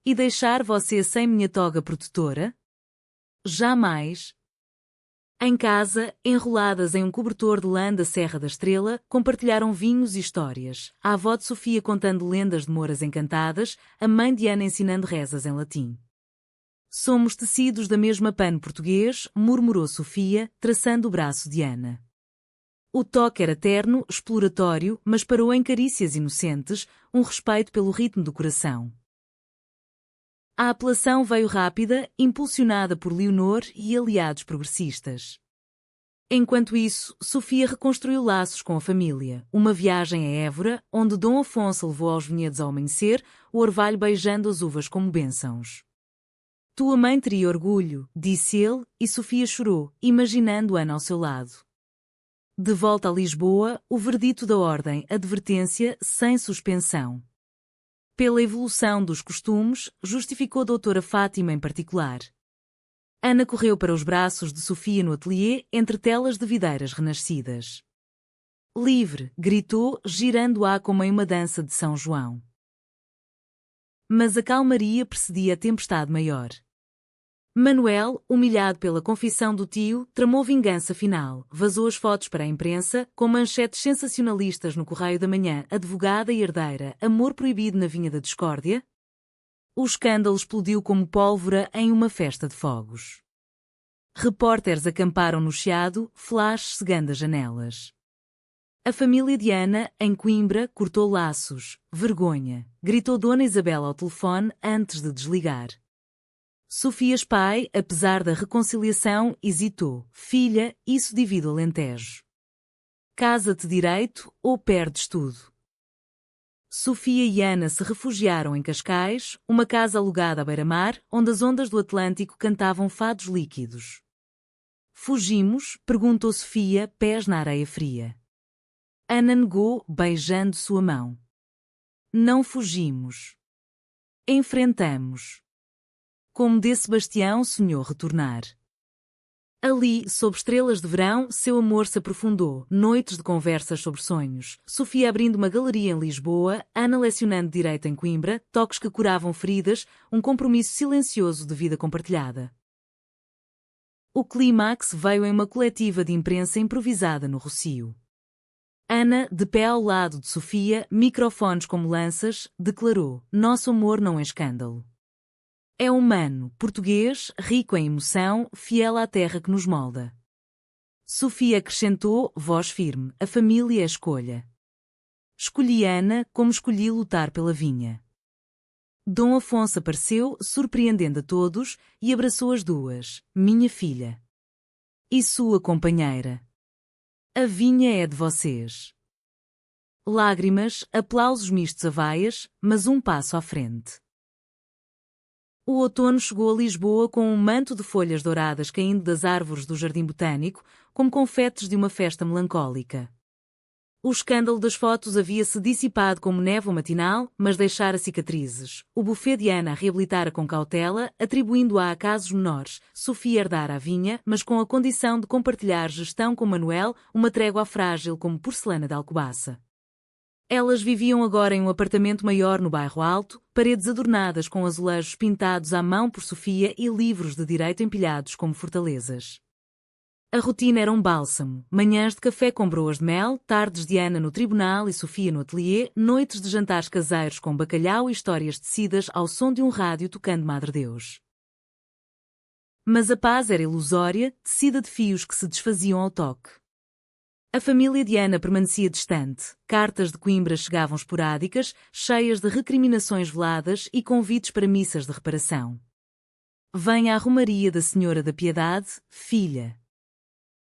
E deixar você sem minha toga protetora? Jamais. Em casa, enroladas em um cobertor de lã da Serra da Estrela, compartilharam vinhos e histórias, a avó de Sofia contando lendas de moras encantadas, a mãe de Ana ensinando rezas em latim. Somos tecidos da mesma pano português, murmurou Sofia, traçando o braço de Ana. O toque era terno, exploratório, mas parou em carícias inocentes, um respeito pelo ritmo do coração. A apelação veio rápida, impulsionada por Leonor e aliados progressistas. Enquanto isso, Sofia reconstruiu laços com a família, uma viagem a Évora, onde Dom Afonso levou aos vinhedos ao amanhecer, o orvalho beijando as uvas como bênçãos. Tua mãe teria orgulho, disse ele, e Sofia chorou, imaginando Ana ao seu lado. De volta a Lisboa, o verdito da ordem, advertência, sem suspensão. Pela evolução dos costumes, justificou doutora Fátima em particular. Ana correu para os braços de Sofia no ateliê, entre telas de videiras renascidas. Livre, gritou, girando-a como em uma dança de São João. Mas a calmaria precedia a tempestade maior. Manuel, humilhado pela confissão do tio, tramou vingança final, vazou as fotos para a imprensa, com manchetes sensacionalistas no Correio da Manhã, advogada e herdeira, amor proibido na vinha da discórdia. O escândalo explodiu como pólvora em uma festa de fogos. Repórteres acamparam no chiado, flash cegando as janelas. A família de Ana, em Coimbra, cortou laços. Vergonha, gritou Dona Isabel ao telefone antes de desligar. Sofias pai, apesar da reconciliação, hesitou. Filha, isso divide o Alentejo. Casa-te direito ou perdes tudo. Sofia e Ana se refugiaram em Cascais, uma casa alugada à beira-mar, onde as ondas do Atlântico cantavam fados líquidos. Fugimos? Perguntou Sofia, pés na areia fria. Ana negou, beijando sua mão. Não fugimos. Enfrentamos. Como de Sebastião sonhou retornar. Ali, sob estrelas de verão, seu amor se aprofundou, noites de conversas sobre sonhos, Sofia abrindo uma galeria em Lisboa, Ana lecionando direito em Coimbra, toques que curavam feridas, um compromisso silencioso de vida compartilhada. O clímax veio em uma coletiva de imprensa improvisada no Rossio. Ana, de pé ao lado de Sofia, microfones como lanças, declarou: "Nosso amor não é escândalo. É humano, português, rico em emoção, fiel à terra que nos molda." Sofia acrescentou, voz firme: "A família é a escolha. Escolhi Ana como escolhi lutar pela vinha." Dom Afonso apareceu, surpreendendo a todos, e abraçou as duas: "Minha filha. E sua companheira. A vinha é de vocês." Lágrimas, aplausos mistos a vaias, mas um passo à frente. O outono chegou a Lisboa com um manto de folhas douradas caindo das árvores do Jardim Botânico, como confetes de uma festa melancólica. O escândalo das fotos havia-se dissipado como névoa matinal, mas deixara cicatrizes. O buffet de Ana reabilitara com cautela, atribuindo-a a casos menores. Sofia herdara a vinha, mas com a condição de compartilhar gestão com Manuel, uma trégua frágil como porcelana de Alcobaça. Elas viviam agora em um apartamento maior no bairro Alto, paredes adornadas com azulejos pintados à mão por Sofia e livros de direito empilhados como fortalezas. A rotina era um bálsamo: manhãs de café com broas de mel, tardes de Ana no tribunal e Sofia no ateliê, noites de jantares caseiros com bacalhau e histórias tecidas ao som de um rádio tocando Madre Deus. Mas a paz era ilusória, tecida de fios que se desfaziam ao toque. A família de Ana permanecia distante, cartas de Coimbra chegavam esporádicas, cheias de recriminações veladas e convites para missas de reparação. "Venha à Romaria da Senhora da Piedade, filha.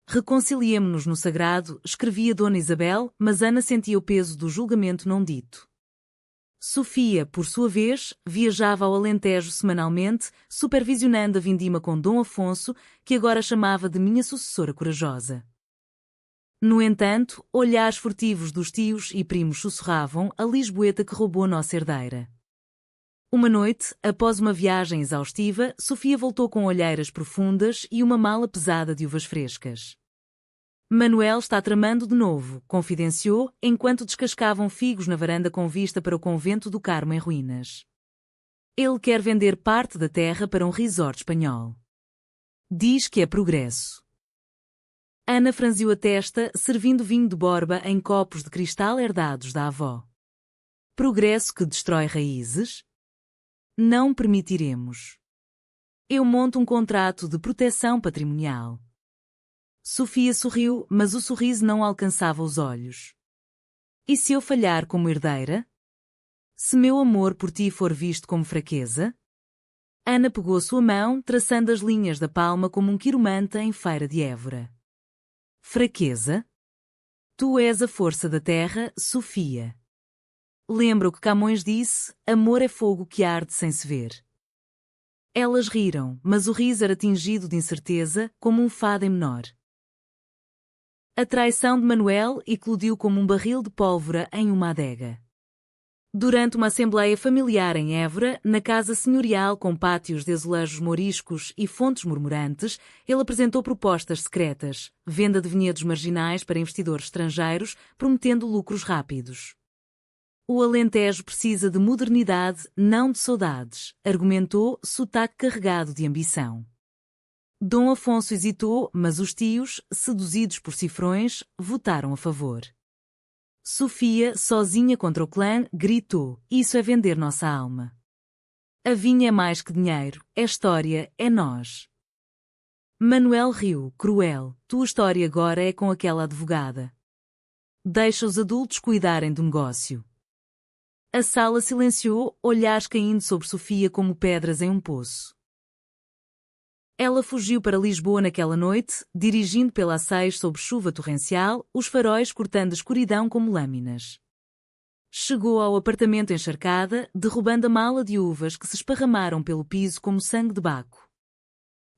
Reconciliemo-nos no sagrado", escrevia Dona Isabel, mas Ana sentia o peso do julgamento não dito. Sofia, por sua vez, viajava ao Alentejo semanalmente, supervisionando a vindima com Dom Afonso, que agora chamava de minha sucessora corajosa. No entanto, olhares furtivos dos tios e primos sussurravam: "A Lisboeta que roubou nossa herdeira." Uma noite, após uma viagem exaustiva, Sofia voltou com olheiras profundas e uma mala pesada de uvas frescas. "Manuel está tramando de novo", confidenciou, enquanto descascavam figos na varanda com vista para o convento do Carmo em ruínas. "Ele quer vender parte da terra para um resort espanhol. Diz que é progresso." Ana franziu a testa, servindo vinho de Borba em copos de cristal herdados da avó. "Progresso que destrói raízes? Não permitiremos. Eu monto um contrato de proteção patrimonial." Sofia sorriu, mas o sorriso não alcançava os olhos. "E se eu falhar como herdeira? Se meu amor por ti for visto como fraqueza?" Ana pegou a sua mão, traçando as linhas da palma como um quiromanta em feira de Évora. "Fraqueza? Tu és a força da terra, Sofia. Lembra o que Camões disse: amor é fogo que arde sem se ver." Elas riram, mas o riso era tingido de incerteza, como um fado em menor. A traição de Manuel eclodiu como um barril de pólvora em uma adega. Durante uma assembleia familiar em Évora, na casa senhorial com pátios de azulejos moriscos e fontes murmurantes, ele apresentou propostas secretas: venda de vinhedos marginais para investidores estrangeiros, prometendo lucros rápidos. "O Alentejo precisa de modernidade, não de saudades", argumentou, sotaque carregado de ambição. Dom Afonso hesitou, mas os tios, seduzidos por cifrões, votaram a favor. Sofia, sozinha contra o clã, gritou: "Isso é vender nossa alma. A vinha é mais que dinheiro, é história, é nós." Manuel riu, cruel: "Tua história agora é com aquela advogada. Deixa os adultos cuidarem do negócio." A sala silenciou, olhares caindo sobre Sofia como pedras em um poço. Ela fugiu para Lisboa naquela noite, dirigindo pela A6 sob chuva torrencial, os faróis cortando a escuridão como lâminas. Chegou ao apartamento encharcada, derrubando a mala de uvas que se esparramaram pelo piso como sangue de Baco.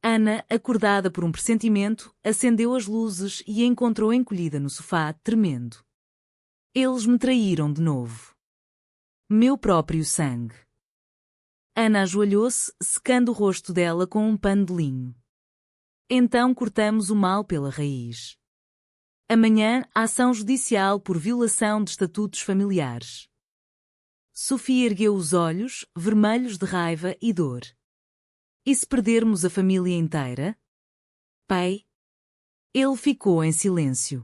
Ana, acordada por um pressentimento, acendeu as luzes e a encontrou encolhida no sofá, tremendo. "Eles me traíram de novo. Meu próprio sangue." Ana ajoelhou-se, secando o rosto dela com um pano de linho. Então cortamos o mal pela raiz. Amanhã, ação judicial por violação de estatutos familiares. Sofia ergueu os olhos, vermelhos de raiva e dor. E se perdermos a família inteira? Pai? Ele ficou em silêncio.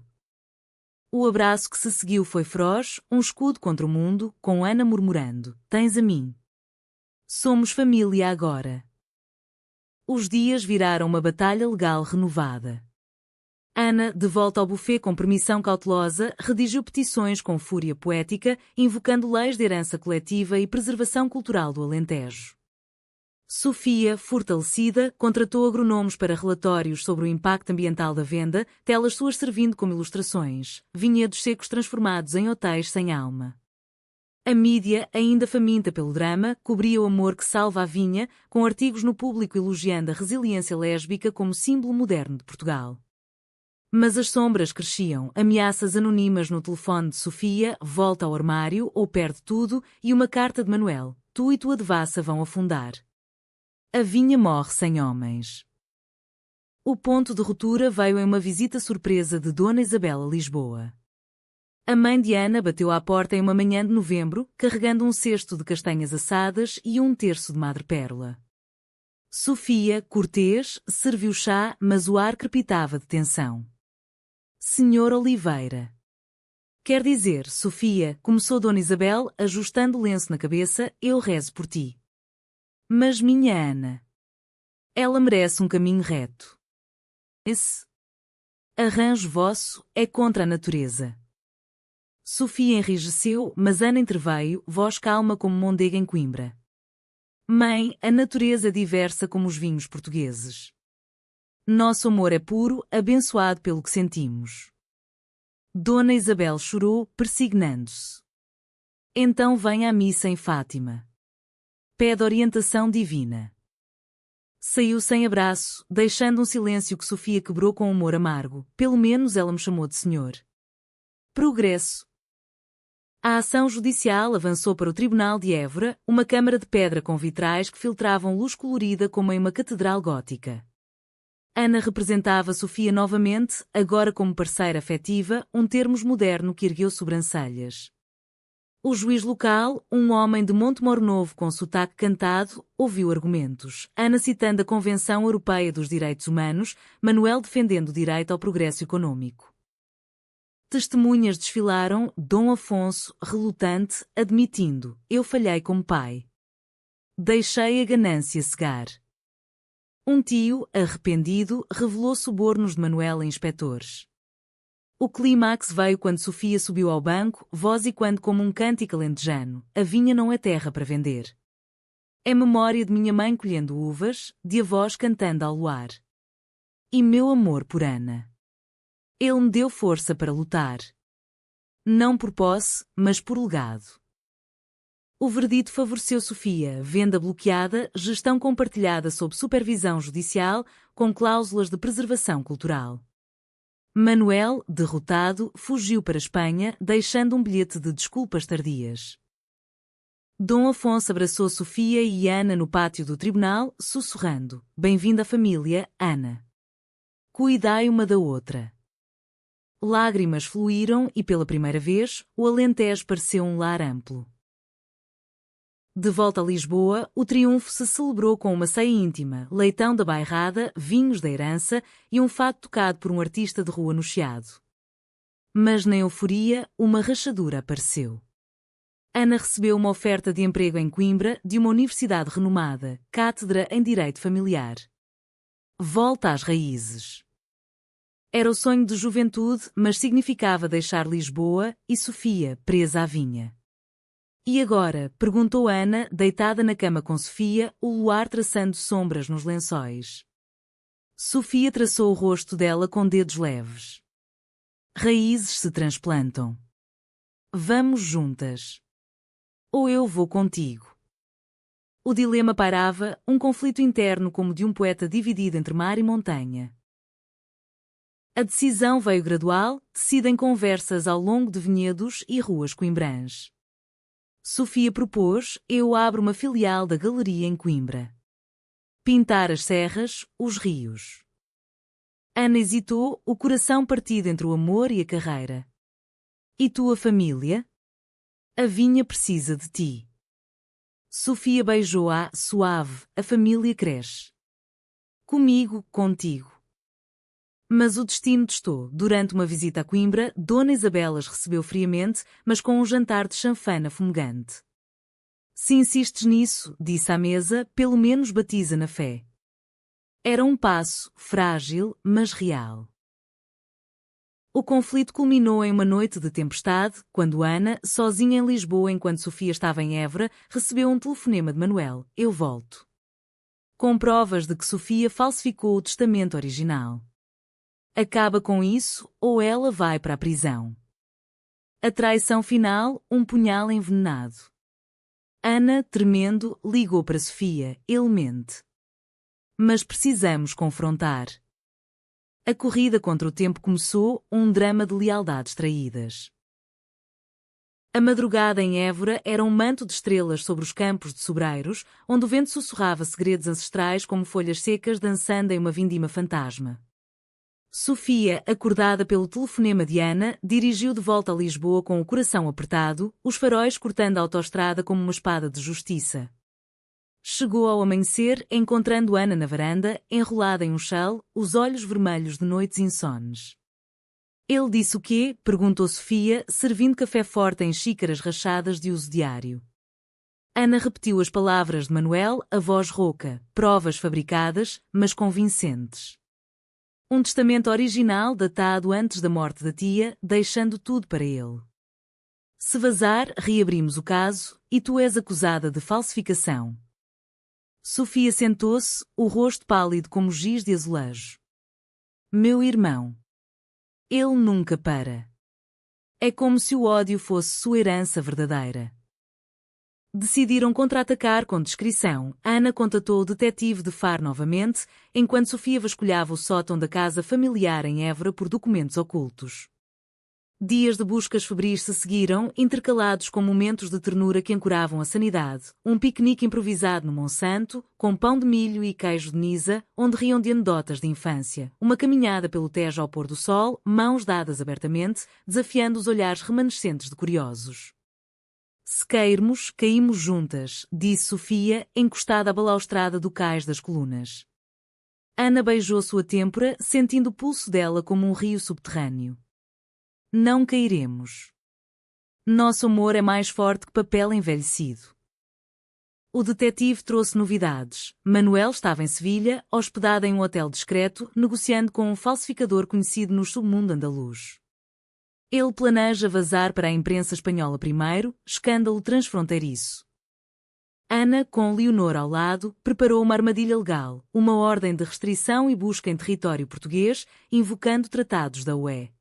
O abraço que se seguiu foi feroz, um escudo contra o mundo, com Ana murmurando: "Tens a mim. Somos família agora." Os dias viraram uma batalha legal renovada. Ana, de volta ao buffet com permissão cautelosa, redigiu petições com fúria poética, invocando leis de herança coletiva e preservação cultural do Alentejo. Sofia, fortalecida, contratou agronomos para relatórios sobre o impacto ambiental da venda, telas suas servindo como ilustrações, vinhedos secos transformados em hotéis sem alma. A mídia, ainda faminta pelo drama, cobria o amor que salva a vinha, com artigos no público elogiando a resiliência lésbica como símbolo moderno de Portugal. Mas as sombras cresciam, ameaças anônimas no telefone de Sofia, volta ao armário ou perde tudo, e uma carta de Manuel: "Tu e tua devassa vão afundar. A vinha morre sem homens." O ponto de ruptura veio em uma visita surpresa de Dona Isabel a Lisboa. A mãe de Ana bateu à porta em uma manhã de novembro, carregando um cesto de castanhas assadas e um terço de madrepérola. Sofia, cortês, serviu chá, mas o ar crepitava de tensão. "Senhor Oliveira." "Quer dizer, Sofia", começou Dona Isabel, ajustando o lenço na cabeça, "eu rezo por ti." "Mas minha Ana. Ela merece um caminho reto. Esse arranjo vosso é contra a natureza." Sofia enrijeceu, mas Ana interveio, voz calma como Mondego em Coimbra: "Mãe, a natureza é diversa como os vinhos portugueses. Nosso amor é puro, abençoado pelo que sentimos." Dona Isabel chorou, persignando-se. "Então venha à missa em Fátima. Pede orientação divina." Saiu sem abraço, deixando um silêncio que Sofia quebrou com humor amargo. "Pelo menos ela me chamou de senhor." Progresso. A ação judicial avançou para o Tribunal de Évora, uma câmara de pedra com vitrais que filtravam luz colorida como em uma catedral gótica. Ana representava Sofia novamente, agora como parceira afetiva, um termo moderno que ergueu sobrancelhas. O juiz local, um homem de Montemor Novo com sotaque cantado, ouviu argumentos. Ana citando a Convenção Europeia dos Direitos Humanos, Manuel defendendo o direito ao progresso econômico. Testemunhas desfilaram, Dom Afonso, relutante, admitindo: "Eu falhei como pai. Deixei a ganância cegar." Um tio, arrependido, revelou subornos de Manuel a inspetores. O clímax veio quando Sofia subiu ao banco, voz e quando como um cântico alentejano: "A vinha não é terra para vender. É memória de minha mãe colhendo uvas, de avós cantando ao luar. E meu amor por Ana. Ele me deu força para lutar. Não por posse, mas por legado." O verdito favoreceu Sofia, venda bloqueada, gestão compartilhada sob supervisão judicial, com cláusulas de preservação cultural. Manuel, derrotado, fugiu para a Espanha, deixando um bilhete de desculpas tardias. Dom Afonso abraçou Sofia e Ana no pátio do tribunal, sussurrando: "Bem-vinda à família, Ana. Cuidai uma da outra." Lágrimas fluíram e, pela primeira vez, o Alentejo pareceu um lar amplo. De volta a Lisboa, o triunfo se celebrou com uma ceia íntima, leitão da bairrada, vinhos da herança e um fado tocado por um artista de rua no Chiado. Mas na euforia, uma rachadura apareceu. Ana recebeu uma oferta de emprego em Coimbra, de uma universidade renomada, cátedra em Direito Familiar. Volta às raízes. Era o sonho de juventude, mas significava deixar Lisboa e Sofia presa à vinha. "E agora?", perguntou Ana, deitada na cama com Sofia, o luar traçando sombras nos lençóis. Sofia traçou o rosto dela com dedos leves. "Raízes se transplantam. Vamos juntas. Ou eu vou contigo." O dilema pairava, um conflito interno como de um poeta dividido entre mar e montanha. A decisão veio gradual, tecida em conversas ao longo de vinhedos e ruas coimbrãs. Sofia propôs: "Eu abro uma filial da galeria em Coimbra. Pintar as serras, os rios. Ana hesitou, o coração partido entre o amor e a carreira. E tua família? A vinha precisa de ti. Sofia beijou-a, suave, a família cresce. Comigo, contigo. Mas o destino testou. Durante uma visita a Coimbra, Dona Isabel as recebeu friamente, mas com um jantar de chanfana fumegante. Se insistes nisso, disse à mesa, pelo menos batiza na fé. Era um passo, frágil, mas real. O conflito culminou em uma noite de tempestade, quando Ana, sozinha em Lisboa enquanto Sofia estava em Évora, recebeu um telefonema de Manuel: eu volto. Com provas de que Sofia falsificou o testamento original. Acaba com isso, ou ela vai para a prisão. A traição final, um punhal envenenado. Ana, tremendo, ligou para Sofia: ele mente. Mas precisamos confrontar. A corrida contra o tempo começou, um drama de lealdades traídas. A madrugada em Évora era um manto de estrelas sobre os campos de sobreiros, onde o vento sussurrava segredos ancestrais como folhas secas dançando em uma vindima fantasma. Sofia, acordada pelo telefonema de Ana, dirigiu de volta a Lisboa com o coração apertado, os faróis cortando a autoestrada como uma espada de justiça. Chegou ao amanhecer, encontrando Ana na varanda, enrolada em um chale, os olhos vermelhos de noites insones. Ele disse o quê? Perguntou Sofia, servindo café forte em xícaras rachadas de uso diário. Ana repetiu as palavras de Manuel, a voz rouca, provas fabricadas, mas convincentes. Um testamento original datado antes da morte da tia, deixando tudo para ele. Se vazar, reabrimos o caso, e tu és acusada de falsificação. Sofia sentou-se, o rosto pálido como giz de azulejo. Meu irmão. Ele nunca para. É como se o ódio fosse sua herança verdadeira. Decidiram contra-atacar com discrição. Ana contatou o detetive de Faro novamente, enquanto Sofia vasculhava o sótão da casa familiar em Évora por documentos ocultos. Dias de buscas febris se seguiram, intercalados com momentos de ternura que ancoravam a sanidade, um piquenique improvisado no Monsanto, com pão de milho e queijo de Nisa, onde riam de anedotas de infância, uma caminhada pelo Tejo ao pôr do sol, mãos dadas abertamente, desafiando os olhares remanescentes de curiosos. Se cairmos, caímos juntas, disse Sofia, encostada à balaustrada do cais das colunas. Ana beijou sua têmpora, sentindo o pulso dela como um rio subterrâneo. Não cairemos. Nosso amor é mais forte que papel envelhecido. O detetive trouxe novidades. Manuel estava em Sevilha, hospedado em um hotel discreto, negociando com um falsificador conhecido no submundo andaluz. Ele planeja vazar para a imprensa espanhola primeiro, escândalo transfronteiriço. Ana, com Leonor ao lado, preparou uma armadilha legal, uma ordem de restrição e busca em território português, invocando tratados da UE.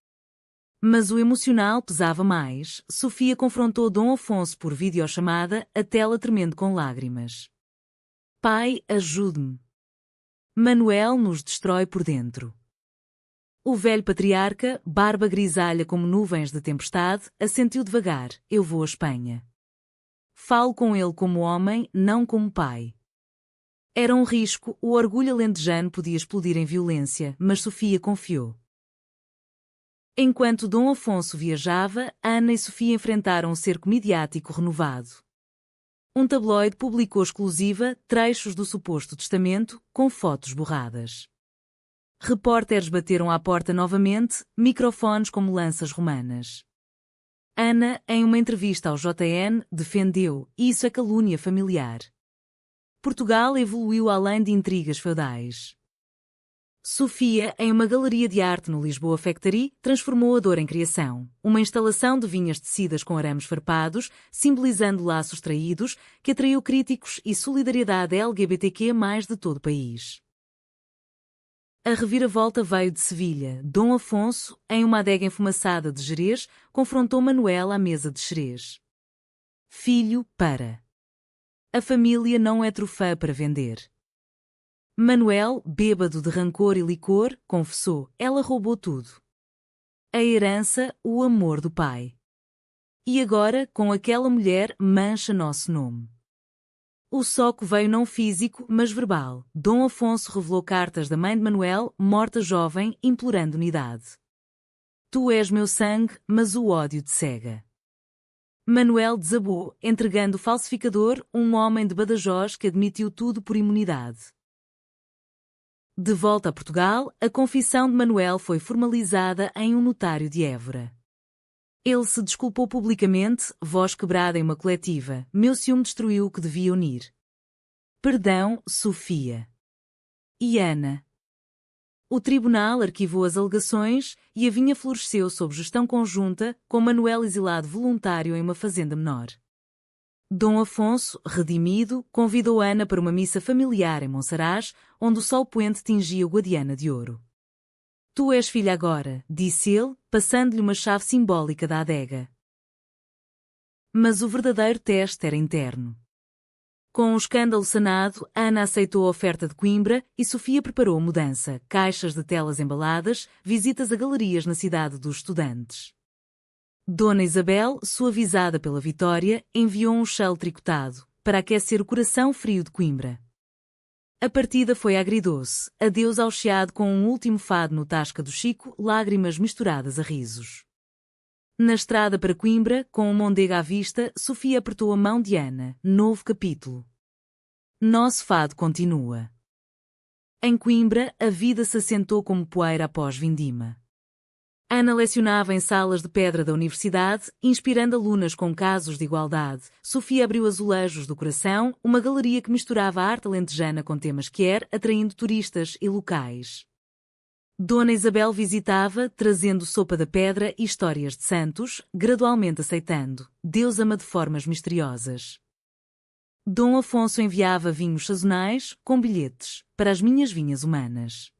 Mas o emocional pesava mais. Sofia confrontou Dom Afonso por videochamada, a tela tremendo com lágrimas. Pai, ajude-me. Manuel nos destrói por dentro. O velho patriarca, barba grisalha como nuvens de tempestade, assentiu devagar. Eu vou à Espanha. Falo com ele como homem, não como pai. Era um risco, o orgulho alentejano podia explodir em violência, mas Sofia confiou. Enquanto Dom Afonso viajava, Ana e Sofia enfrentaram um cerco midiático renovado. Um tabloide publicou exclusiva trechos do suposto testamento, com fotos borradas. Repórteres bateram à porta novamente, microfones como lanças romanas. Ana, em uma entrevista ao JN, defendeu: isso é calúnia familiar. Portugal evoluiu além de intrigas feudais. Sofia, em uma galeria de arte no Lisboa Factory, transformou a dor em criação. Uma instalação de vinhas tecidas com arames farpados, simbolizando laços traídos, que atraiu críticos e solidariedade LGBTQ+, de todo o país. A reviravolta veio de Sevilha. Dom Afonso, em uma adega enfumaçada de Jerez, confrontou Manuel à mesa de Xerez. Filho, para. A família não é troféu para vender. Manuel, bêbado de rancor e licor, confessou: ela roubou tudo. A herança, o amor do pai. E agora, com aquela mulher, mancha nosso nome. O soco veio não físico, mas verbal. Dom Afonso revelou cartas da mãe de Manuel, morta jovem, implorando unidade. Tu és meu sangue, mas o ódio te cega. Manuel desabou, entregando o falsificador, um homem de Badajoz que admitiu tudo por imunidade. De volta a Portugal, a confissão de Manuel foi formalizada em um notário de Évora. Ele se desculpou publicamente, voz quebrada em uma coletiva: meu ciúme destruiu o que devia unir. Perdão, Sofia. E Ana. O tribunal arquivou as alegações e a vinha floresceu sob gestão conjunta, com Manuel exilado voluntário em uma fazenda menor. Dom Afonso, redimido, convidou Ana para uma missa familiar em Monsaraz, onde o sol poente tingia o Guadiana de ouro. Tu és filha agora, disse ele, passando-lhe uma chave simbólica da adega. Mas o verdadeiro teste era interno. Com um escândalo sanado, Ana aceitou a oferta de Coimbra e Sofia preparou a mudança, caixas de telas embaladas, visitas a galerias na cidade dos estudantes. Dona Isabel, suavizada pela vitória, enviou um chale tricotado, para aquecer o coração frio de Coimbra. A partida foi agridoce, adeus ao Chiado com um último fado no Tasca do Chico, lágrimas misturadas a risos. Na estrada para Coimbra, com o Mondego à vista, Sofia apertou a mão de Ana. Novo capítulo. Nosso fado continua. Em Coimbra, a vida se assentou como poeira após vindima. Ana lecionava em salas de pedra da universidade, inspirando alunas com casos de igualdade. Sofia abriu Azulejos do Coração, uma galeria que misturava a arte alentejana com temas queer, atraindo turistas e locais. Dona Isabel visitava, trazendo sopa da pedra e histórias de santos, gradualmente aceitando. Deus ama de formas misteriosas. Dom Afonso enviava vinhos sazonais, com bilhetes, para as minhas vinhas humanas.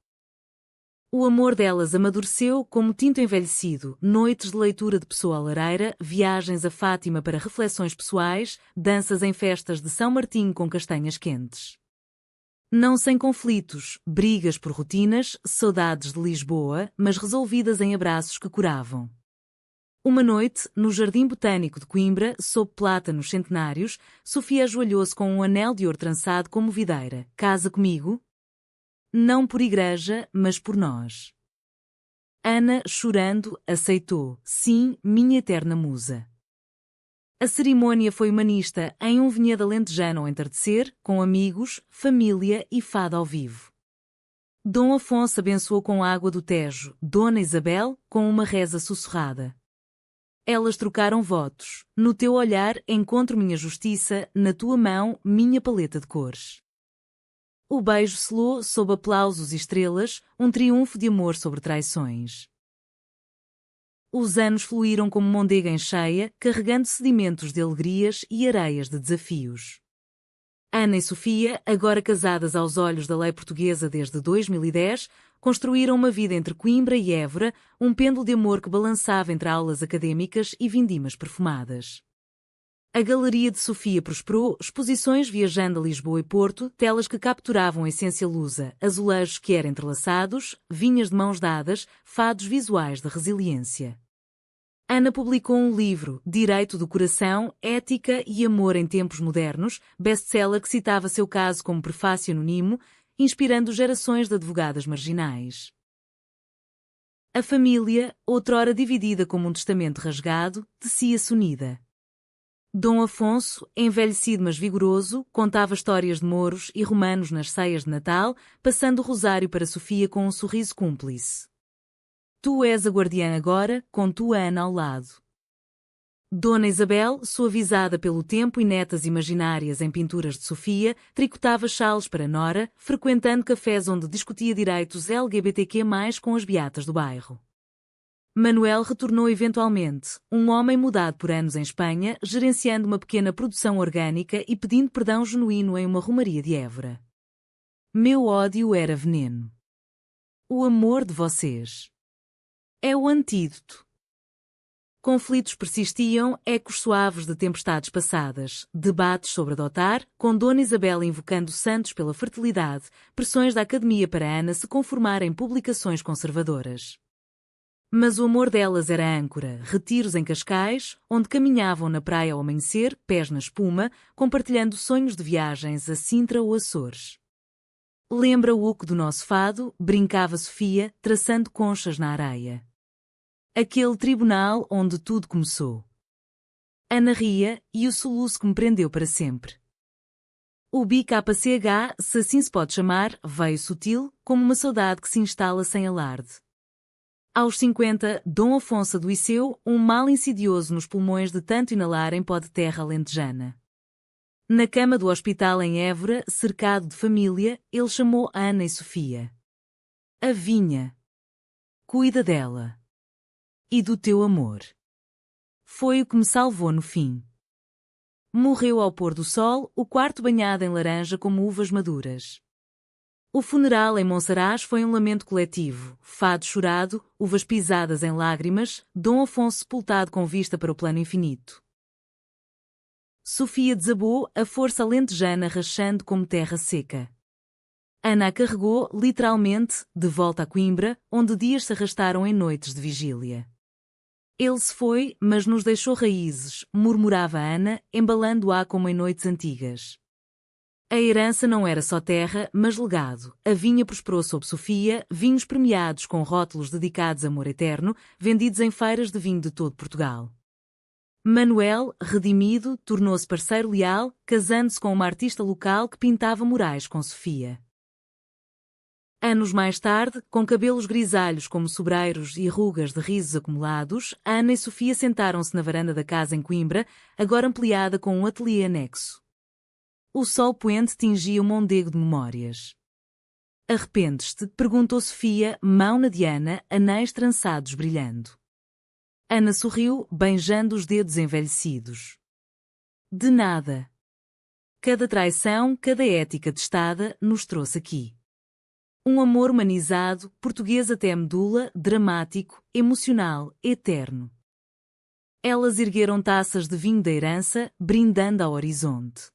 O amor delas amadureceu como tinto envelhecido, noites de leitura de Pessoa Lareira, viagens a Fátima para reflexões pessoais, danças em festas de São Martinho com castanhas quentes. Não sem conflitos, brigas por rotinas, saudades de Lisboa, mas resolvidas em abraços que curavam. Uma noite, no Jardim Botânico de Coimbra, sob plátanos centenários, Sofia ajoelhou-se com um anel de ouro trançado como videira. Casa comigo? Não por igreja, mas por nós. Ana, chorando, aceitou. Sim, minha eterna musa. A cerimônia foi humanista, em um vinhedo alentejano ao entardecer, com amigos, família e fado ao vivo. Dom Afonso abençoou com água do Tejo, Dona Isabel, com uma reza sussurrada. Elas trocaram votos. No teu olhar encontro minha justiça, na tua mão, minha paleta de cores. O beijo selou, sob aplausos e estrelas, um triunfo de amor sobre traições. Os anos fluíram como Mondego em cheia, carregando sedimentos de alegrias e areias de desafios. Ana e Sofia, agora casadas aos olhos da lei portuguesa desde 2010, construíram uma vida entre Coimbra e Évora, um pêndulo de amor que balançava entre aulas académicas e vindimas perfumadas. A Galeria de Sofia prosperou, exposições viajando a Lisboa e Porto, telas que capturavam a essência lusa, azulejos que eram entrelaçados, vinhas de mãos dadas, fados visuais de resiliência. Ana publicou um livro, Direito do Coração, Ética e Amor em Tempos Modernos, best-seller que citava seu caso como prefácio anónimo, inspirando gerações de advogadas marginais. A família, outrora dividida como um testamento rasgado, tecia-se unida. Dom Afonso, envelhecido mas vigoroso, contava histórias de mouros e romanos nas ceias de Natal, passando o rosário para Sofia com um sorriso cúmplice. Tu és a guardiã agora, com tua Ana ao lado. Dona Isabel, suavizada pelo tempo e netas imaginárias em pinturas de Sofia, tricotava chales para Nora, frequentando cafés onde discutia direitos LGBTQ+, com as beatas do bairro. Manuel retornou eventualmente, um homem mudado por anos em Espanha, gerenciando uma pequena produção orgânica e pedindo perdão genuíno em uma romaria de Évora. Meu ódio era veneno. O amor de vocês é o antídoto. Conflitos persistiam, ecos suaves de tempestades passadas, debates sobre adotar, com Dona Isabel invocando santos pela fertilidade, pressões da Academia para Ana se conformar em publicações conservadoras. Mas o amor delas era âncora, retiros em Cascais, onde caminhavam na praia ao amanhecer, pés na espuma, compartilhando sonhos de viagens a Sintra ou Açores. Lembra o uco do nosso fado, brincava Sofia, traçando conchas na areia. Aquele tribunal onde tudo começou. Ana ria, e o soluço que me prendeu para sempre. O BKCH, se assim se pode chamar, veio sutil, como uma saudade que se instala sem alarde. Aos 50, Dom Afonso adoeceu, um mal insidioso nos pulmões de tanto inalar em pó de terra alentejana. Na cama do hospital em Évora, cercado de família, ele chamou Ana e Sofia. A vinha. Cuida dela. E do teu amor. Foi o que me salvou no fim. Morreu ao pôr do sol, o quarto banhado em laranja como uvas maduras. O funeral em Monsaraz foi um lamento coletivo, fado chorado, uvas pisadas em lágrimas, Dom Afonso sepultado com vista para o plano infinito. Sofia desabou, a força alentejana rachando como terra seca. Ana a carregou, literalmente, de volta a Coimbra, onde dias se arrastaram em noites de vigília. Ele se foi, mas nos deixou raízes, murmurava Ana, embalando-a como em noites antigas. A herança não era só terra, mas legado. A vinha prosperou sob Sofia, vinhos premiados com rótulos dedicados a amor eterno, vendidos em feiras de vinho de todo Portugal. Manuel, redimido, tornou-se parceiro leal, casando-se com uma artista local que pintava murais com Sofia. Anos mais tarde, com cabelos grisalhos como sobreiros e rugas de risos acumulados, Ana e Sofia sentaram-se na varanda da casa em Coimbra, agora ampliada com um ateliê anexo. O sol poente tingia o mondego de memórias. Arrependes-te? Perguntou Sofia, mão na de Ana, anéis trançados brilhando. Ana sorriu, beijando os dedos envelhecidos. De nada. Cada traição, cada ética testada, nos trouxe aqui. Um amor humanizado, português até a medula, dramático, emocional, eterno. Elas ergueram taças de vinho da herança, brindando ao horizonte.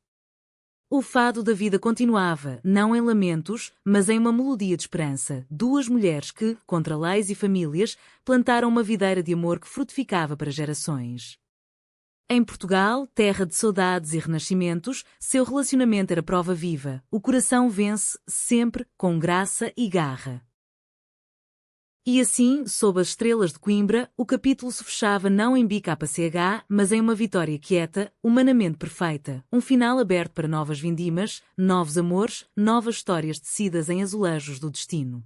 O fado da vida continuava, não em lamentos, mas em uma melodia de esperança. Duas mulheres que, contra leis e famílias, plantaram uma videira de amor que frutificava para gerações. Em Portugal, terra de saudades e renascimentos, seu relacionamento era prova viva. O coração vence, sempre, com graça e garra. E assim, sob as estrelas de Coimbra, o capítulo se fechava não em BKCH, mas em uma vitória quieta, humanamente perfeita, um final aberto para novas vindimas, novos amores, novas histórias tecidas em azulejos do destino.